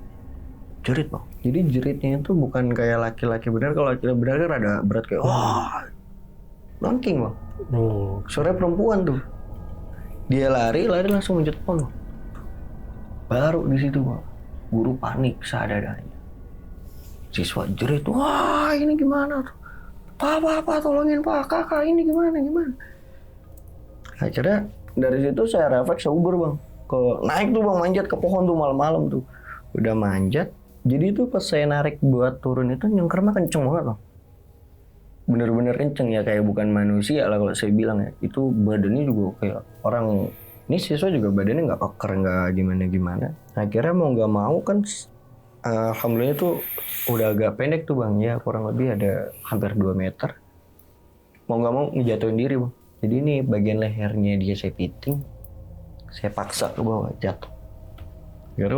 jerit bang. Jadi jeritnya itu bukan kayak laki-laki benar, kalau laki-laki benar kan ada berat kayak wah, nongking bang. Suara perempuan tuh. Dia lari langsung menjat pohon. Baru di situ bang, guru panik seadanya. Siswa jerit, wah ini gimana tuh? Pak, tolongin pak, kakak ini gimana? Akhirnya Dari situ saya refleks, saya uber bang, naik tuh bang, manjat ke pohon tuh malam-malam tuh. Udah manjat, jadi tuh pas saya narik buat turun itu nyengkernya kenceng banget bang. Bener-bener kenceng ya, kayak bukan manusia lah kalau saya bilang ya. Itu badannya juga kayak orang, ini siswa juga badannya nggak keker, nggak gimana-gimana. Akhirnya mau nggak mau kan, alhamdulillah tuh udah agak pendek tuh bang, ya kurang lebih ada hampir 2 meter. Mau nggak mau ngejatuhin diri bang. Jadi ini bagian lehernya dia saya piting, saya paksa ke bawah, jatuh. Karena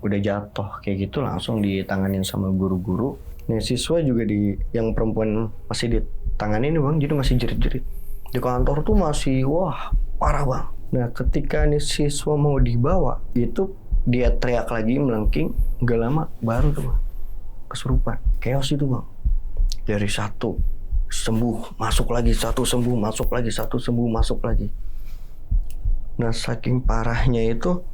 udah jatuh kayak gitu, langsung ditanganin sama guru-guru. Nih siswa juga yang perempuan masih ditanganin bang, jadi masih jerit-jerit. Di kantor tuh masih wah parah bang. Nah ketika nih siswa mau dibawa, itu dia teriak lagi melengking, gak lama baru tuh bang kesurupan. Chaos itu bang. Dari satu sembuh, masuk lagi, satu sembuh, masuk lagi, satu sembuh, masuk lagi. Nah saking parahnya itu,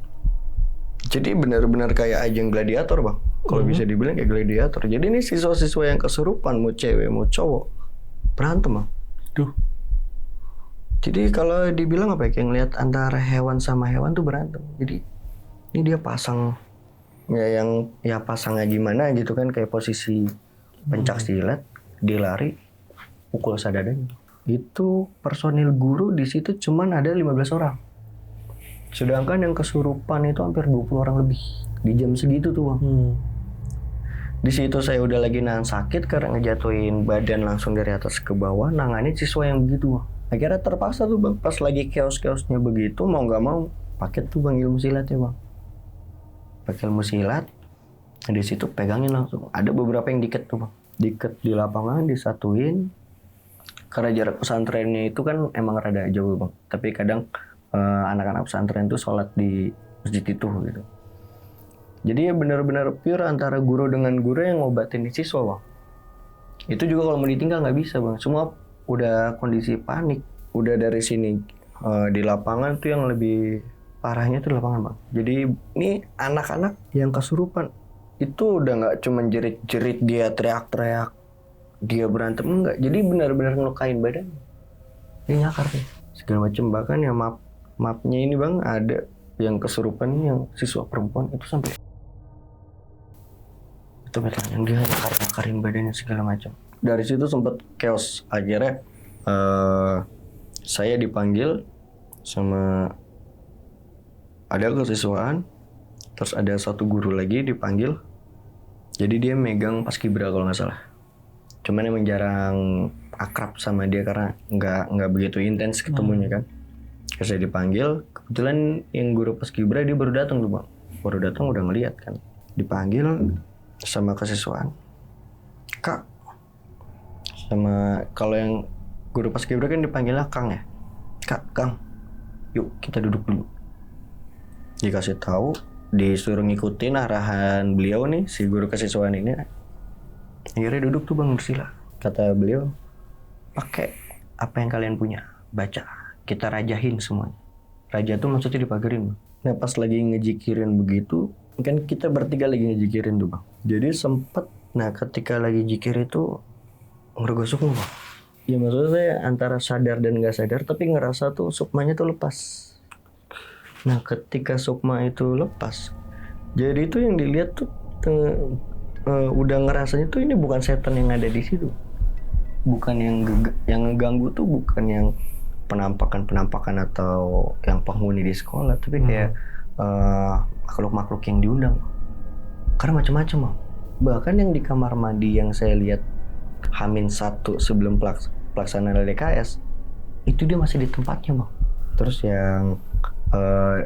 jadi benar-benar kayak ajang gladiator bang. Kalau bisa dibilang kayak gladiator. Jadi ini siswa-siswa yang kesurupan, mau cewek mau cowok, berantem bang. Duh. Jadi kalau dibilang apa ya, kayak ngeliat antara hewan sama hewan tuh berantem. Jadi ini dia pasang ya, yang ya pasangnya gimana gitu kan, kayak posisi pencak silat, dia lari, pukul sadadanya. Itu personil guru di situ cuman ada 15 orang. Sedangkan yang kesurupan itu hampir 20 orang lebih di jam segitu tuh bang. Di situ saya udah lagi nahan sakit karena ngejatuhin badan langsung dari atas ke bawah, nanganin siswa yang begitu bang. Akhirnya terpaksa tuh bang, pas lagi chaos-chaosnya begitu, mau nggak mau pakai tuh bang ilmu silat ya bang. Pakai ilmu silat, di situ pegangin langsung. Ada beberapa yang diket tuh bang, diket di lapangan, disatuin. Karena jarak pesantrennya itu kan emang rada jauh bang. Tapi kadang anak-anak pesantren tuh sholat di masjid itu gitu. Jadi ya benar-benar pure antara guru dengan guru yang ngobatin siswa bang. Itu juga kalau mau ditinggal nggak bisa bang. Semua udah kondisi panik. Udah dari sini di lapangan tuh yang lebih parahnya tuh di lapangan bang. Jadi ini anak-anak yang kesurupan itu udah nggak cuma jerit-jerit dia teriak-teriak, dia berantem, enggak. Jadi benar-benar ngelukain badan. Dia nyakar nih segala macam. Bahkan ya mapnya ini bang, ada yang kesurupan yang siswa perempuan itu sampai itu betul, yang dia nyakar-nyakarin badannya segala macam. Dari situ sempat chaos. Akhirnya saya dipanggil sama ada kesiswaan, terus ada satu guru lagi dipanggil. Jadi dia megang paskibra kalau nggak salah. Cuman emang jarang akrab sama dia karena nggak begitu intens ketemunya kan. Saya dipanggil, kebetulan yang guru paskibra dia baru datang tuh bang. Baru datang udah ngeliat kan. Dipanggil sama kesiswaan. Kak. Sama kalau yang guru paskibra kan dipanggilnya Kang ya. Kak, Kang. Yuk kita duduk dulu. Dikasih tahu, disuruh ngikutin arahan beliau nih, si guru kesiswaan ini. Akhirnya duduk tuh bang bersila. Kata beliau, pakai apa yang kalian punya, baca. Kita rajahin semuanya. Raja tuh maksudnya dipagerin. Nah pas lagi ngejikirin begitu, kan kita bertiga lagi ngejikirin tuh bang. Jadi sempet, nah ketika lagi jikir itu ngergosok bang. Ya maksudnya saya antara sadar dan nggak sadar, tapi ngerasa tuh sukmanya tuh lepas. Nah ketika sukma itu lepas, jadi itu yang dilihat tuh udah ngerasanya tuh ini bukan setan yang ada di situ, bukan yang ngeganggu tuh, bukan yang penampakan atau yang penghuni di sekolah, tapi kayak makhluk-makhluk yang diundang. Karena macam-macam bang. Bahkan yang di kamar mandi yang saya lihat H-1 sebelum pelaksanaan LDKS itu dia masih di tempatnya bang. Terus yang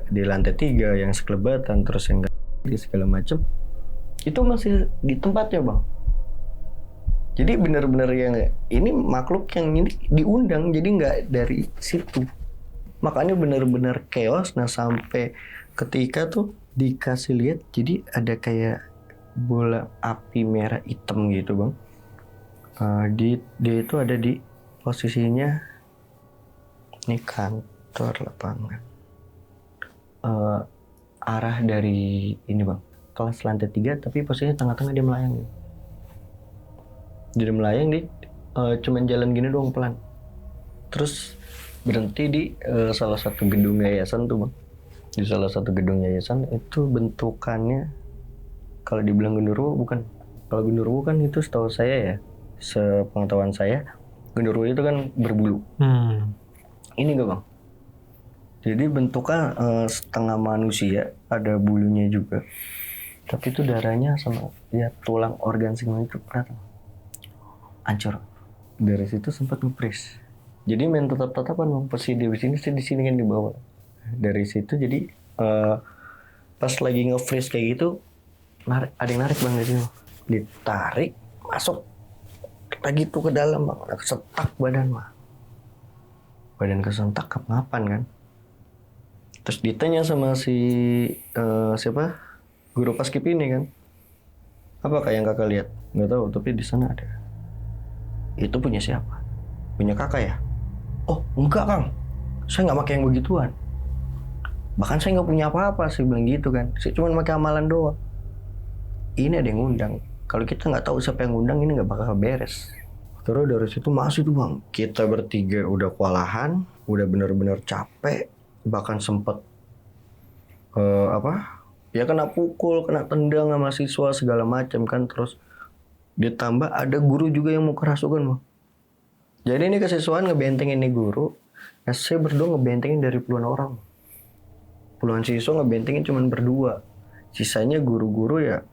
di lantai 3 yang sekelebatan, terus yang di segala macam itu masih di tempatnya bang. Jadi benar-benar yang ini makhluk yang ini diundang, jadi nggak dari situ. Makanya benar-benar chaos. Nah sampai ketika tuh dikasih lihat, jadi ada kayak bola api merah hitam gitu bang. Dia itu ada di posisinya ini kantor lapangan. Arah dari ini bang, kelas lantai 3, tapi posisinya tengah-tengah dia melayang gitu. Dia melayang di cuman jalan gini doang pelan. Terus berhenti di salah satu gedung yayasan tuh bang. Di salah satu gedung yayasan itu bentukannya, kalau dibilang genderuwo bukan. Kalau genderuwo kan itu setahu saya ya, sepengetahuan saya, genderuwo itu kan berbulu. Ini enggak bang. Jadi bentuknya setengah manusia, ada bulunya juga. Tapi itu darahnya sama ya tulang organ semua itu kelihatan. Hancur. Dari situ sempat nge-freeze. Jadi main tetap-tetapan bang. Pas di sini kan di bawah. Dari situ jadi pas lagi nge-freeze kayak gitu, ada yang narik bang dari sini. Ditarik, masuk lagi tuh ke dalam bang. Kesetak badan bang. Badan kesentak kapan kan. Terus ditanya sama si siapa? Guru paskib ini kan. Apa kayak yang kakak lihat? Nggak tahu, tapi di sana ada. Itu punya siapa? Punya kakak ya? Oh enggak kang, saya nggak pakai yang begituan. Bahkan saya nggak punya apa-apa, saya bilang gitu kan. Saya cuma pakai amalan doang. Ini ada yang ngundang. Kalau kita nggak tahu siapa yang ngundang, ini nggak bakal beres. Terus dari situ masih tuh bang. Kita bertiga udah kewalahan, udah bener-bener capek, bahkan sempet ya kena pukul, kena tendang sama siswa segala macam kan. Terus ditambah ada guru juga yang mau kerasukan bang. Jadi ini kesiswaan ngebentengin nih guru. Nah saya berdua ngebentengin dari puluhan orang. Puluhan siswa ngebentengin cuman berdua. Sisanya guru-guru ya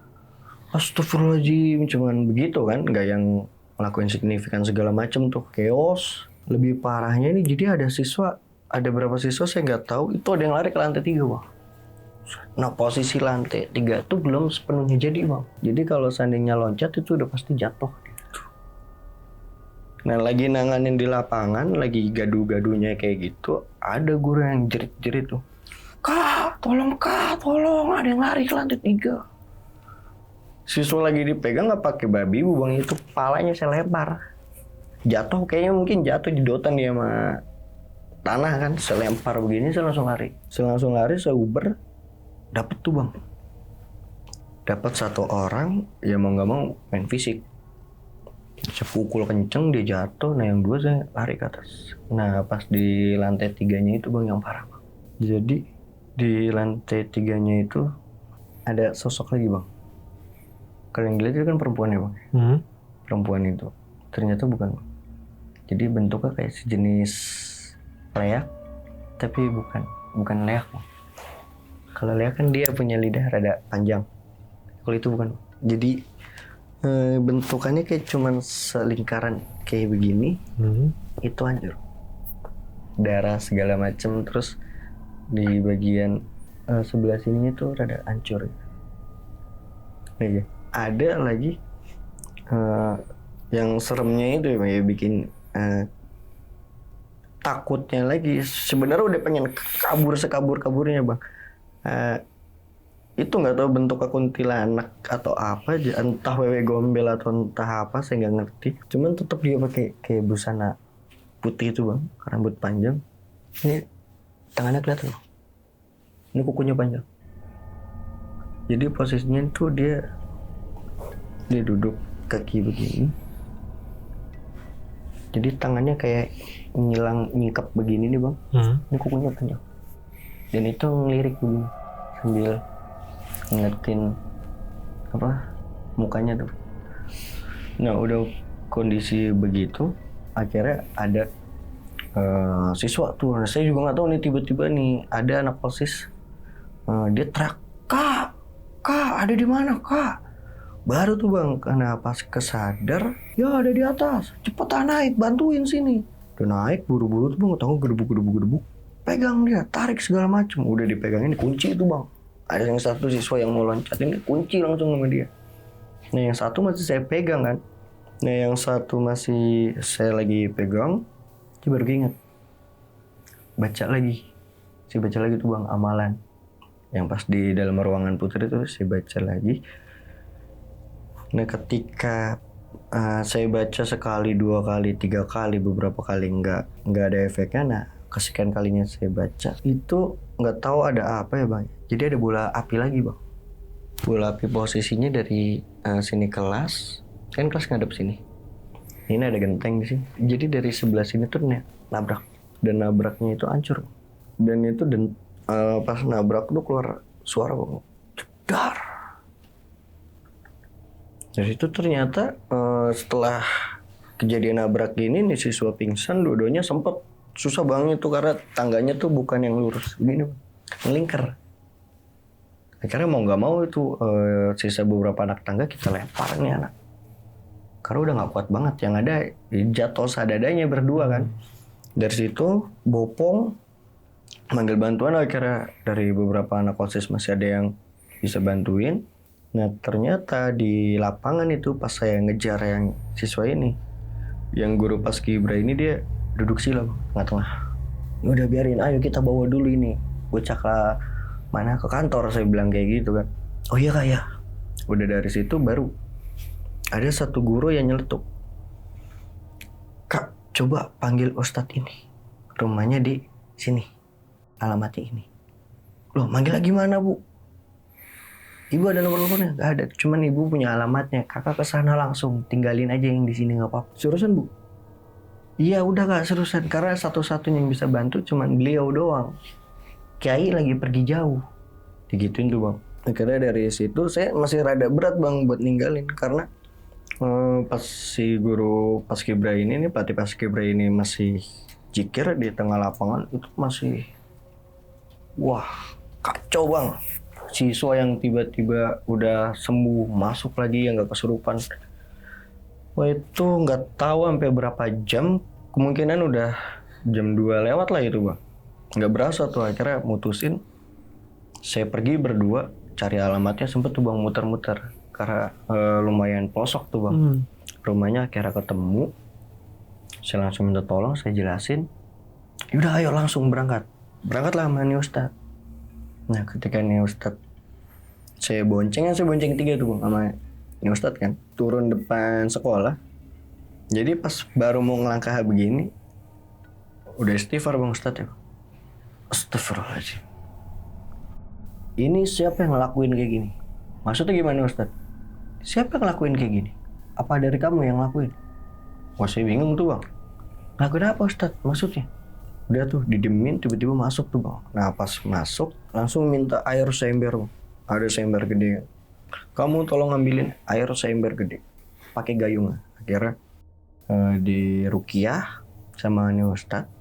astagfirullahaladzim cuman begitu kan. Gak yang ngelakuin signifikan segala macam tuh. Chaos. Lebih parahnya ini jadi ada siswa, ada berapa siswa saya nggak tahu, itu ada yang lari ke lantai 3 bang. Nah posisi lantai 3 itu belum sepenuhnya jadi bang. Jadi kalau seandainya loncat itu udah pasti jatuh. Nah lagi nanganin di lapangan, lagi gaduh-gaduhnya kayak gitu, ada guru yang jerit-jerit tuh. Kak, tolong, ada yang lari ke lantai 3. Siswa lagi dipegang nggak pakai babi bu bang, itu kepalanya saya lempar. Jatuh kayaknya mungkin jatuh jedotan dia sama tanah kan, saya lempar begini, saya langsung lari, saya uber. Dapat tuh bang, dapat satu orang ya mau nggak mau main fisik. Saya pukul kenceng dia jatuh. Nah yang dua saya lari ke atas. Nah pas di lantai 3-nya itu bang yang parah bang. Jadi di lantai 3-nya itu ada sosok lagi bang. Kalian lihat itu kan perempuan ya bang. Perempuan itu ternyata bukan. Jadi bentuknya kayak sejenis leak, tapi bukan leak bang. Kalau leak kan dia punya lidah rada panjang. Kalau itu bukan. Jadi bentukannya kayak cuman selingkaran kayak begini. Itu hancur. Darah segala macem. Terus di bagian sebelah sininya tuh rada hancur. Nah, ada lagi yang seremnya itu ya bikin takutnya lagi. Sebenarnya udah pengen kabur sekabur-kaburnya bang. Itu nggak tahu bentuknya kuntilanak atau apa, entah wewe gombel atau entah apa, saya nggak ngerti. Cuman tetap dia pakai kayak busana putih itu bang, rambut panjang. Ini tangannya kelihatan bang. Ini kukunya panjang. Jadi posisinya itu dia duduk kaki begini. Jadi tangannya kayak nyingkap begini nih bang. Ini kukunya panjang. Dan itu ngelirik begini sambil ngeliatin mukanya tuh. Nah udah kondisi begitu, akhirnya ada siswa tuh. Nah, saya juga nggak tahu nih, tiba-tiba nih ada anak OSIS, dia teriak, kak ada di mana kak? Baru tuh bang, karena pas kesadar, ya ada di atas, cepetan naik, bantuin sini. Udah naik buru-buru tuh bang, tahu gedebuk. Pegang dia, tarik segala macam. Udah dipegangin, kunci itu bang. Ada yang satu siswa yang mau loncat, ini kunci langsung sama dia. Nah yang satu masih saya pegang kan. Nah yang satu masih saya lagi pegang, dia baru ingat. Saya baca lagi tuh bang, amalan. Yang pas di dalam ruangan putri itu saya baca lagi. Nah ketika saya baca sekali, 2 kali, 3 kali, beberapa kali nggak ada efeknya. Nah kesekian kalinya saya baca itu nggak tahu ada apa ya bang. Jadi ada bola api lagi bang. Bola api posisinya dari sini kelas, kan kelas ngadep sini. Ini ada genteng di sini. Jadi dari sebelah sini tuh nabrak dan nabraknya itu hancur. Dan itu pas nabrak tuh keluar suara bang, jedar. Dari itu ternyata setelah kejadian nabrak gini nih siswa pingsan, dua-duanya sempet susah banget itu karena tangganya tuh bukan yang lurus begini, melingkar. Akhirnya mau nggak mau itu sisa beberapa anak tangga kita lempar nih anak, karena udah nggak kuat banget, yang ada jatuh sadadanya berdua kan. Dari situ Bopong manggil bantuan, akhirnya dari beberapa anak OSIS masih ada yang bisa bantuin. Nah ternyata di lapangan itu pas saya ngejar yang siswa ini, yang guru paskibra ini dia duduk sila tengah-tengah. Udah biarin, ayo kita bawa dulu ini bocah ke mana, ke kantor, saya bilang kayak gitu kan. Oh iya kak ya. Udah dari situ baru ada satu guru yang nyeletuk, kak coba panggil ustadz ini, rumahnya di sini, alamatnya ini. Loh manggilnya gimana bu? Ibu ada nomor teleponnya? Gak ada, cuman ibu punya alamatnya. Kakak kesana langsung, tinggalin aja yang di sini nggak apa-apa. Seriusan bu? Iya udah kak, seriusan, karena satu-satunya yang bisa bantu cuman beliau doang. Kiai lagi pergi jauh. Digituin tuh bang. Akhirnya dari situ saya masih rada berat bang buat ninggalin, karena pas si guru paskibra ini nih, pelatih paskibra ini masih jikir di tengah lapangan, itu masih wah kacau bang. Siswa yang tiba-tiba udah sembuh masuk lagi yang nggak kesurupan. Wah itu nggak tahu sampai berapa jam, kemungkinan udah jam 2 lewat lah itu bang. Nggak berasa tuh akhirnya mutusin saya pergi berdua cari alamatnya, sempet tuh bang muter-muter karena lumayan pelosok tuh bang. Rumahnya akhirnya ketemu, saya langsung minta tolong, saya jelasin, yaudah ayo langsung berangkatlah sama nih Ustadz. Nah ketika nih Ustadz saya bonceng 3 tuh bang sama nih Ustadz kan, turun depan sekolah. Jadi pas baru mau ngelangkah begini udah istighfar bang Ustadz ya. Astagfirullahaladzim, ini siapa yang ngelakuin kayak gini? Maksudnya gimana Ustadz? Siapa yang ngelakuin kayak gini? Apa dari kamu yang ngelakuin? Wah saya bingung tuh bang, ngelakuin apa Ustadz maksudnya? Udah tuh didemin, tiba-tiba masuk tuh bang. Nah pas masuk langsung minta air seember bang. Ada seember gede, kamu tolong ngambilin air seember gede pakai gayung. Akhirnya di ruqyah sama nih Ustadz,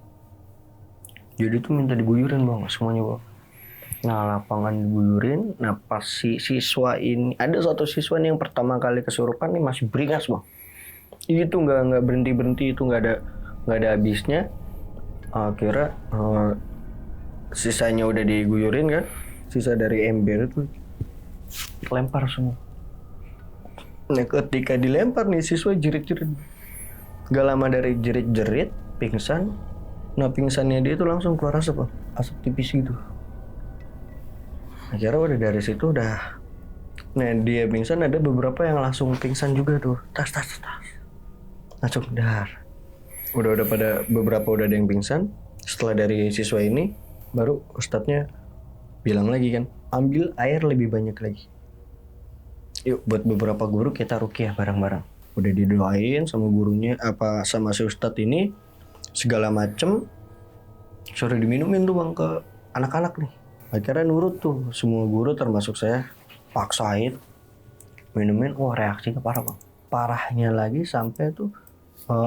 jadi tuh minta diguyurin bang semuanya bang. Nah lapangan diguyurin. Nah pas si siswa ini, ada satu siswa nih yang pertama kali kesurupan nih masih beringas bang. Itu nggak berhenti, itu nggak ada habisnya. Akhirnya sisanya udah diguyurin kan, sisa dari ember itu lempar semua. Nah ketika dilempar nih siswa jerit-jerit, gak lama dari jerit-jerit pingsan. Nah pingsannya dia itu langsung keluar asap bang, asap tipis gitu. Akhirnya udah dari situ udah, nah dia pingsan, ada beberapa yang langsung pingsan juga tuh, tas langsung dar. Udah pada beberapa udah ada yang pingsan. Setelah dari siswa ini baru ustadznya bilang lagi kan, ambil air lebih banyak lagi, yuk buat beberapa guru kita ruqyah bareng-bareng. Udah didoain sama gurunya, apa sama si ustadz ini segala macem, suruh diminumin tuh bang ke anak-anak nih. Akhirnya nurut tuh semua guru termasuk saya, paksain minumin. Wah reaksinya parah bang, parahnya lagi sampai tuh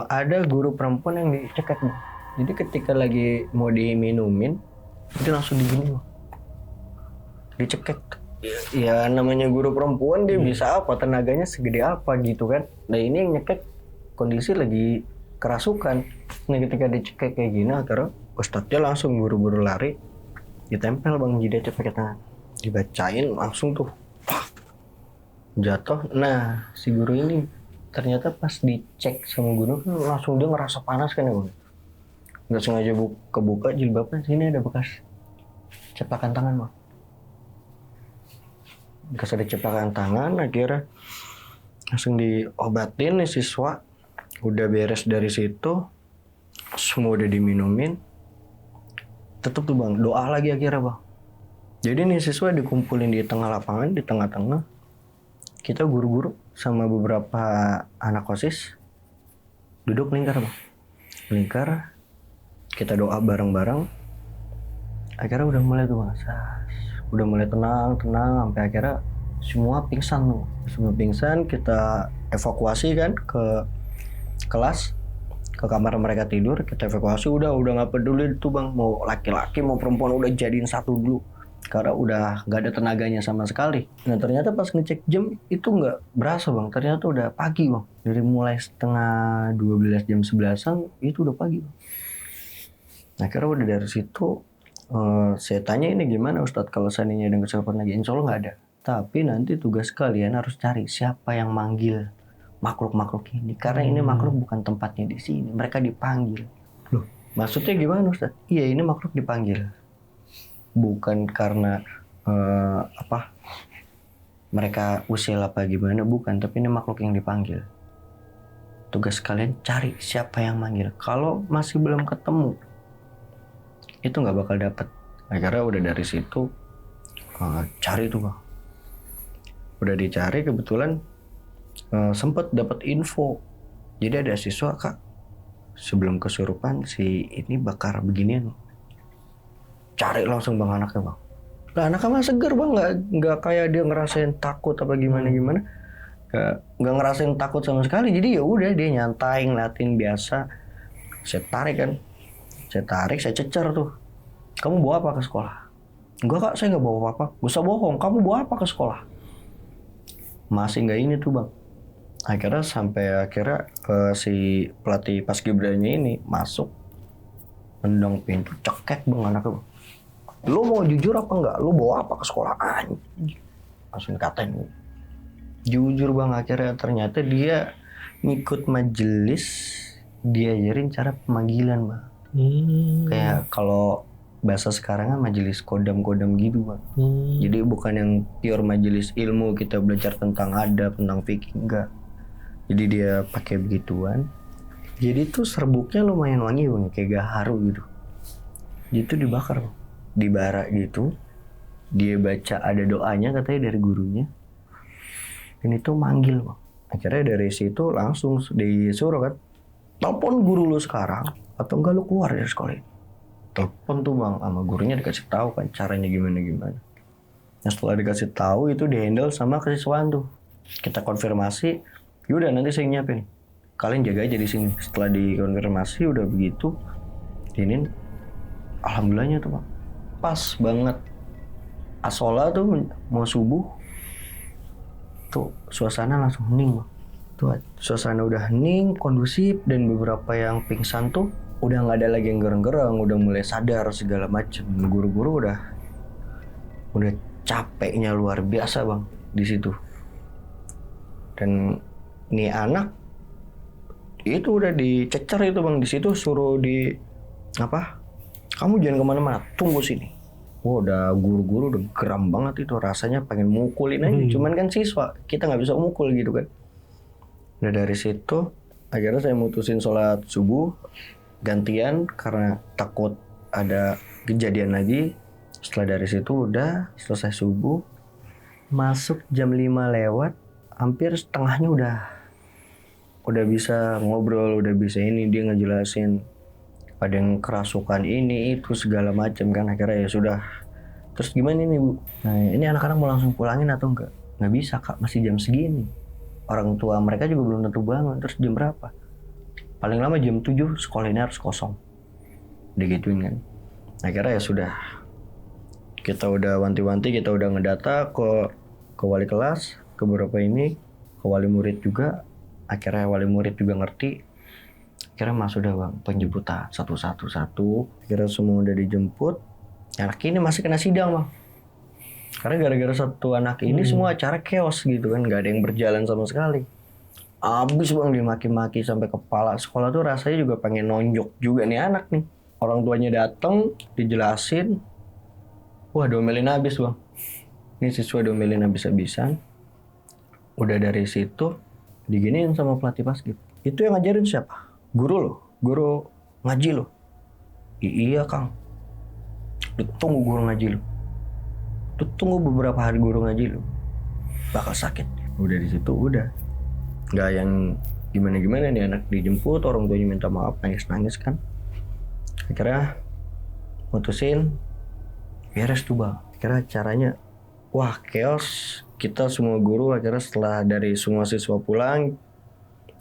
ada guru perempuan yang dicekek bang. Jadi ketika lagi mau diminumin itu langsung digini bang, dicekek. Ya namanya guru perempuan, dia bisa apa, tenaganya segede apa gitu kan. Nah ini yang nyekek kondisi lagi kerasukan. Nah ketika dicekek kayak gini, akhirnya ustadznya langsung buru-buru lari, ditempel bang jidatnya pakai tangan, dibacain langsung tuh jatuh. Nah si guru ini ternyata pas dicek sama guru langsung dia ngerasa panas kan ya bang. Nggak sengaja kebuka jilbabnya, sini ada bekas ceplakan tangan bang. Bekas ada ceplakan tangan. Akhirnya langsung diobatin nih siswa. Udah beres dari situ, semua udah diminumin. Tetep tuh bang, doa lagi akhirnya bang. Jadi nih siswa dikumpulin di tengah lapangan, di tengah-tengah. Kita guru-guru sama beberapa anak OSIS duduk lingkar bang. Lingkar, kita doa bareng-bareng. Akhirnya udah mulai tuh Bang, udah mulai tenang sampai akhirnya semua pingsan. Kita evakuasi kan ke kelas, ke kamar mereka tidur. Kita evakuasi, udah nggak peduli itu Bang, mau laki-laki mau perempuan, udah jadiin satu dulu karena udah nggak ada tenaganya sama sekali. Nah ternyata pas ngecek jam itu nggak berasa Bang, ternyata udah pagi Bang. Dari mulai setengah 12 jam 11-an itu udah pagi Bang. Nah akhirnya udah dari situ saya tanya, ini gimana Ustadz kalau seandainya ada kesurupan lagi? Insya Allah nggak ada. Tapi nanti tugas kalian harus cari siapa yang manggil makhluk-makhluk ini. Karena ini makhluk bukan tempatnya di sini. Mereka dipanggil. Loh, maksudnya gimana Ustadz? Iya, ini makhluk dipanggil. Bukan karena mereka usil apa gimana, bukan. Tapi ini makhluk yang dipanggil. Tugas kalian cari siapa yang manggil. Kalau masih belum ketemu, itu nggak bakal dapet. Akhirnya udah dari situ cari tuh Bang. Udah dicari, kebetulan sempet dapat info. Jadi ada siswa Kak, sebelum kesurupan si ini bakar beginian. Cari langsung Bang anaknya Bang. Nah anaknya mah seger Bang, nggak kayak dia ngerasain takut apa gimana. Nggak ngerasain takut sama sekali. Jadi ya udah dia nyantai ngeliatin biasa. Saya tarik, saya cecer tuh. Kamu bawa apa ke sekolah? Enggak Kak, saya nggak bawa apa-apa. Gak usah bohong, kamu bawa apa ke sekolah? Masih nggak ini tuh Bang. Akhirnya si pelatih paskibranya ini masuk, nendang pintu, cekek Bang anaknya Bang. Lu mau jujur apa enggak? Lu bawa apa ke sekolah? Langsung katain. Jujur Bang, akhirnya ternyata dia ngikut majelis, diajarin cara pemanggilan Bang. Kayak kalau bahasa sekarang kan majelis kodam gitu Bang. Jadi bukan yang pure majelis ilmu kita belajar tentang adab, tentang fikih, enggak. Jadi dia pakai begituan. Jadi tuh serbuknya lumayan wangi Bang, kayak gaharu gitu. Itu dibakar Bang, dibara gitu. Dia baca ada doanya katanya dari gurunya. Dan itu manggil Bang. Akhirnya dari situ langsung disuruh kan, telepon guru lu sekarang atau enggak lu keluar dari sekolah ini. Telepon tuh Bang, sama gurunya dikasih tahu kan caranya gimana. Nah setelah dikasih tahu itu dihandle sama kesiswaan tuh. Kita konfirmasi, yaudah nanti saya nyiapin. Kalian jaga aja di sini. Setelah dikonfirmasi udah begitu, ini alhamdulillahnya tuh Bang. Pas banget asola tuh mau subuh, tuh suasana langsung hening Bang. Tuh suasana udah hening, kondusif, dan beberapa yang pingsan tuh udah nggak ada lagi yang gereng-gereng, udah mulai sadar segala macem. Guru-guru udah capeknya luar biasa Bang di situ. Dan nih anak itu udah dicecer itu Bang, di situ suruh kamu jangan kemana-mana, tunggu sini. Udah guru-guru udah geram banget itu, rasanya pengen mukulin aja. Cuman kan siswa, kita nggak bisa mukul gitu kan. Udah dari situ akhirnya saya mutusin sholat subuh gantian karena takut ada kejadian lagi. Setelah dari situ udah selesai subuh, masuk jam 5 lewat, hampir setengahnya udah bisa ngobrol, udah bisa ini, dia ngejelasin ada yang kerasukan ini itu segala macam kan. Akhirnya ya sudah, terus gimana ini Bu? Nah ini anak-anak mau langsung pulangin atau enggak? Nggak bisa Kak, masih jam segini. Orang tua mereka juga belum tentu bangun. Terus jam berapa? Paling lama jam 7 sekolah ini harus kosong. Digituin kan. Akhirnya ya sudah, kita udah wanti-wanti, kita udah ngedata ke wali kelas, ke beberapa ini, ke wali murid juga. Akhirnya wali murid juga ngerti. Akhirnya masuk udah Bang, penjemputan satu. Akhirnya semua udah dijemput. Anak ini masih kena sidang Bang. Karena gara-gara satu anak ini semua acara chaos gitu kan, nggak ada yang berjalan sama sekali. Abis Bang dimaki-maki sampai kepala sekolah tuh rasanya juga pengen nonjok juga nih anak nih. Orang tuanya datang, dijelasin, wah domelin abis Bang. Ini siswa domelin abis-abisan. Udah dari situ diginiin sama pelatih basket. Itu yang ngajarin siapa? Guru lo, guru ngaji lo. Iya Kang. Tunggu guru ngaji lo. Tunggu beberapa hari guru ngaji lo. Bakal sakit. Udah di situ udah. Nggak yang gimana-gimana nih anak dijemput, orang tuanya minta maaf, nangis-nangis kan. Akhirnya mutusin beres tuh bang. Akhirnya caranya wah chaos. Kita semua guru akhirnya setelah dari semua siswa pulang,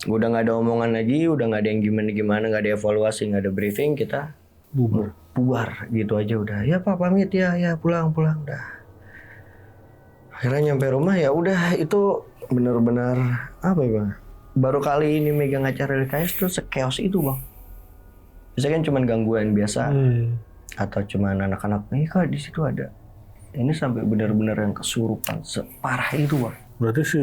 udah nggak ada omongan lagi, udah nggak ada yang gimana-gimana, nggak ada evaluasi, nggak ada briefing, kita bubar gitu aja udah. Ya Pak pamit ya pulang dah. Akhirnya nyampe rumah ya udah itu benar-benar apa ya bang? Baru kali ini megang acara LKS tuh sekeos itu bang. Biasanya kan cuma gangguan biasa atau cuma anak-anak nih kak di situ ada. Ini sampai benar-benar yang kesurupan separah itu bang. Berarti si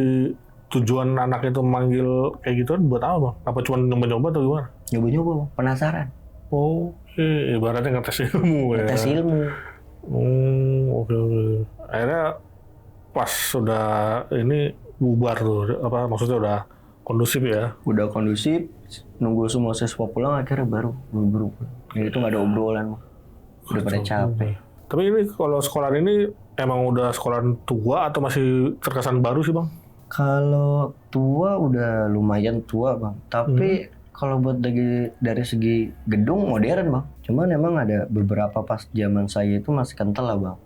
tujuan anak itu manggil kayak gitu buat apa bang? Apa cuma nyoba-nyoba atau gimana? Nyoba-nyoba bang, penasaran. Oh, ibaratnya ngetes ilmu ya. Ngetes ilmu. Oke. Akhirnya pas sudah ini bubar tuh, apa maksudnya udah kondusif ya? Udah kondusif, nunggu semua siswa pulang akhirnya baru buru-buru. Jadi itu nggak ada obrolan bang. Udah pada capek. Tapi ini kalau sekolah ini emang udah sekolah tua atau masih terkesan baru sih bang? Kalau tua udah lumayan tua bang, tapi kalau buat dari segi gedung modern bang. Cuman emang ada beberapa pas zaman saya itu masih kental lah bang.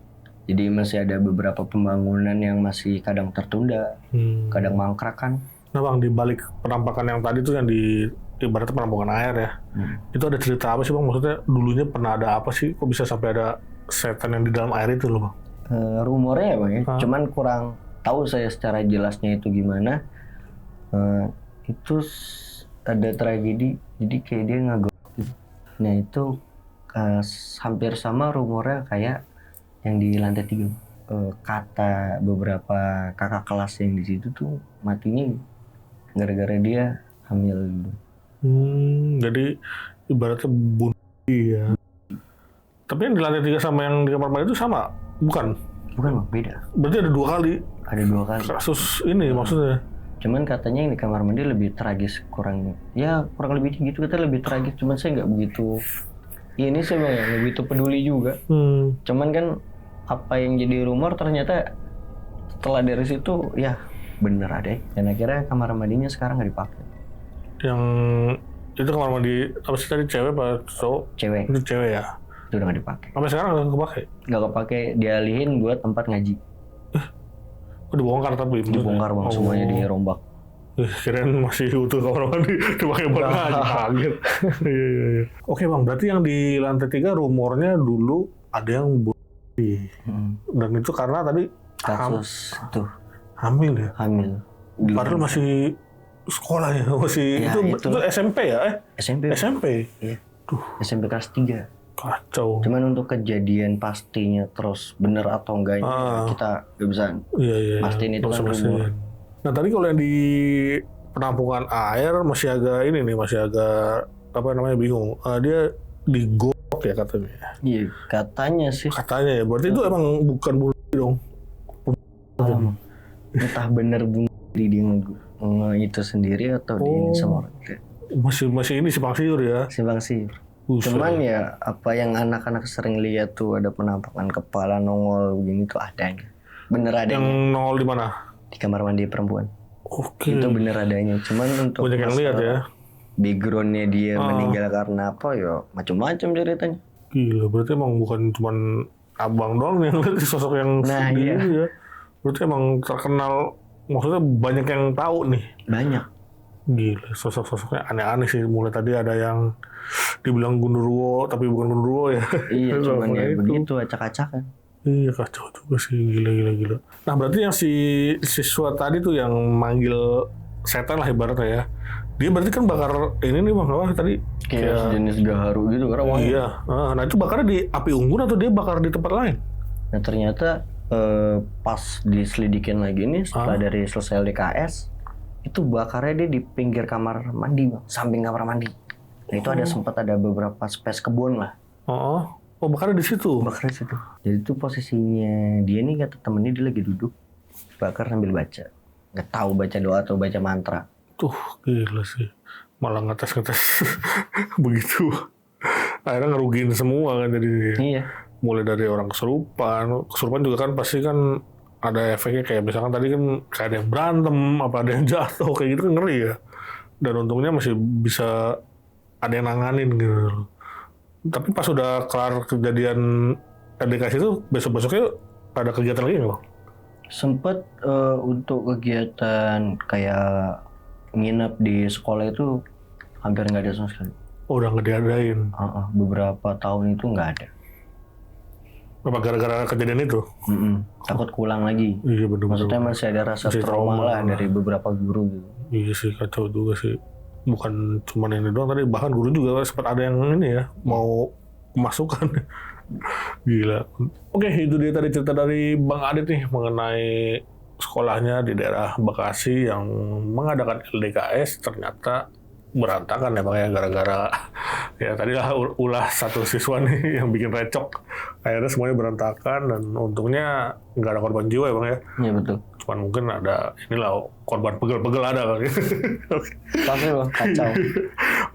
Jadi masih ada beberapa pembangunan yang masih kadang tertunda, kadang mangkrak kan. Nah bang, di balik penampakan yang tadi tuh yang di ibaratnya penampakan air ya, itu ada cerita apa sih bang? Maksudnya dulunya pernah ada apa sih? Kok bisa sampai ada setan yang di dalam air itu loh bang? Rumornya ya bang ya, cuman kurang tahu saya secara jelasnya itu gimana. Itu ada tragedi, jadi kayak dia ngagok gitu. Nah itu hampir sama rumornya kayak yang di lantai 3. Kata beberapa kakak kelas yang di situ tuh matinya gara-gara dia hamil gitu. Jadi ibaratnya bunuh diri ya. Tapi yang di lantai 3 sama yang di kamar mandi itu sama? Bukan? Bukan bang, beda. Berarti ada 2 kali? Ada 2 kali. Kasus ini maksudnya? Cuman katanya yang di kamar mandi lebih tragis, kurang lebih gitu, kita lebih tragis. Cuman saya nggak begitu, ini sih bang, nggak begitu peduli juga. Cuman kan apa yang jadi rumor ternyata setelah dari situ ya bener ada. Dan akhirnya kamar mandinya sekarang nggak dipakai. Yang itu kamar mandi apa sih tadi, cewek apa cowok? Cewek. Itu cewek ya? Itu udah nggak dipakai. Sampai sekarang nggak kepake? Nggak kepake, dialihin buat tempat ngaji. Dibongkar tapi? Dibongkar bang, semuanya dirombak. Kirain masih utuh kamar mandi dipakai buat ngaji, kaget. Iya. Oke bang, berarti yang di lantai 3 rumornya dulu ada yang dan itu karena tadi kasus itu hamil ya? Hamil. Padahal masih sekolah ya, masih ya, itu SMP ya? SMP. Iya. SMP kelas 3. Kacau. Cuman untuk kejadian pastinya terus bener atau enggaknya kita nggak bisa pastiin itu kan rumor. Nah tadi kalau yang di penampungan air masih agak bingung. Dia digorok ya katanya. Iya katanya sih. Katanya ya, berarti itu emang bukan bunuh diri dong. Entah bener bunuh diri dia itu sendiri atau di ini sama orang. Masih ini simpang siur ya. Simpang siur. Cuman ya apa yang anak-anak sering lihat tuh ada penampakan kepala nongol begini tuh adanya. Bener adanya. Yang nongol di mana? Di kamar mandi perempuan. Oke. Itu bener adanya. Cuman untuk banyak yang lihat ya. Backgroundnya dia meninggal karena apa ya macam-macam ceritanya. Gila, berarti emang bukan cuman abang doang yang lihat sosok yang iya. Ya. Berarti emang terkenal, maksudnya banyak yang tahu nih. Banyak. Gila, sosok-sosoknya aneh-aneh sih. Mulai tadi ada yang dibilang gundurwo tapi bukan gundurwo ya. Iya, cuman ya begitu acak-acakan. Iya, kacau juga sih, gila. Nah, berarti yang si siswa tadi tuh yang manggil setan lah ibaratnya ya. Dia berarti kan bakar ini nih bang, apa tadi? Kayak jenis gaharu gitu kan. Iya, nah itu bakarnya di api unggun atau dia bakar di tempat lain? Nah ternyata pas diselidikin lagi nih setelah dari selesai LKS, itu bakarnya dia di pinggir kamar mandi bang, samping kamar mandi. Nah itu sempat ada beberapa space kebun lah. Oh bakarnya di situ? Bakarnya di situ. Jadi itu posisinya dia nih kata temennya dia lagi duduk, bakar sambil baca. Nggak tahu baca doa atau baca mantra. Tuh gila sih, malah ngetes begitu. Akhirnya ngerugiin semua kan jadi. Iya. Mulai dari orang kesurupan juga kan pasti kan ada efeknya, kayak misalkan tadi kan kayak ada yang berantem, apa ada yang jatuh kayak gitu kan ngeri ya. Dan untungnya masih bisa ada yang nanganin gitu. Tapi pas udah kelar kejadian LDKS itu, besok-besoknya ada kegiatan lagi nggak Bang? Sempet untuk kegiatan kayak nginep di sekolah itu hampir nggak ada sama sekali. Oh, udah nggak diadain. Beberapa tahun itu nggak ada. Apa gara-gara kejadian itu? Takut kulang lagi. Iya benar-benar. Maksudnya masih ada rasa Masih trauma trauma lah dari beberapa guru gitu. Iya sih, kacau juga sih. Bukan cuma ini doang, tadi bahkan guru juga sempat ada yang ini ya, mau masukkan. Gila. Oke, itu dia tadi cerita dari Bang Adit nih mengenai sekolahnya di daerah Bekasi yang mengadakan LDKS, ternyata berantakan ya Bang ya, gara-gara ya tadilah ulah satu siswa nih yang bikin recok, akhirnya semuanya berantakan dan untungnya nggak ada korban jiwa ya Bang ya. Iya betul. Cuman mungkin ada inilah korban pegel-pegel ada kali. Oke. Pasti loh, kacau.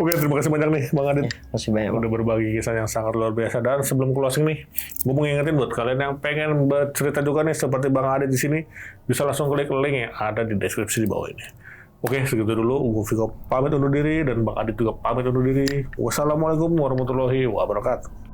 Oke, terima kasih banyak nih Bang Adit. Masih banyak Bang. Udah berbagi kisah yang sangat luar biasa. Dan sebelum closing nih, gue mau ngingetin buat kalian yang pengen bercerita juga nih seperti Bang Adit di sini, bisa langsung klik link yang ada di deskripsi di bawah ini. Oke, segitu dulu. Gue Viko pamit undur diri dan Bang Adit juga pamit undur diri. Wassalamualaikum warahmatullahi wabarakatuh.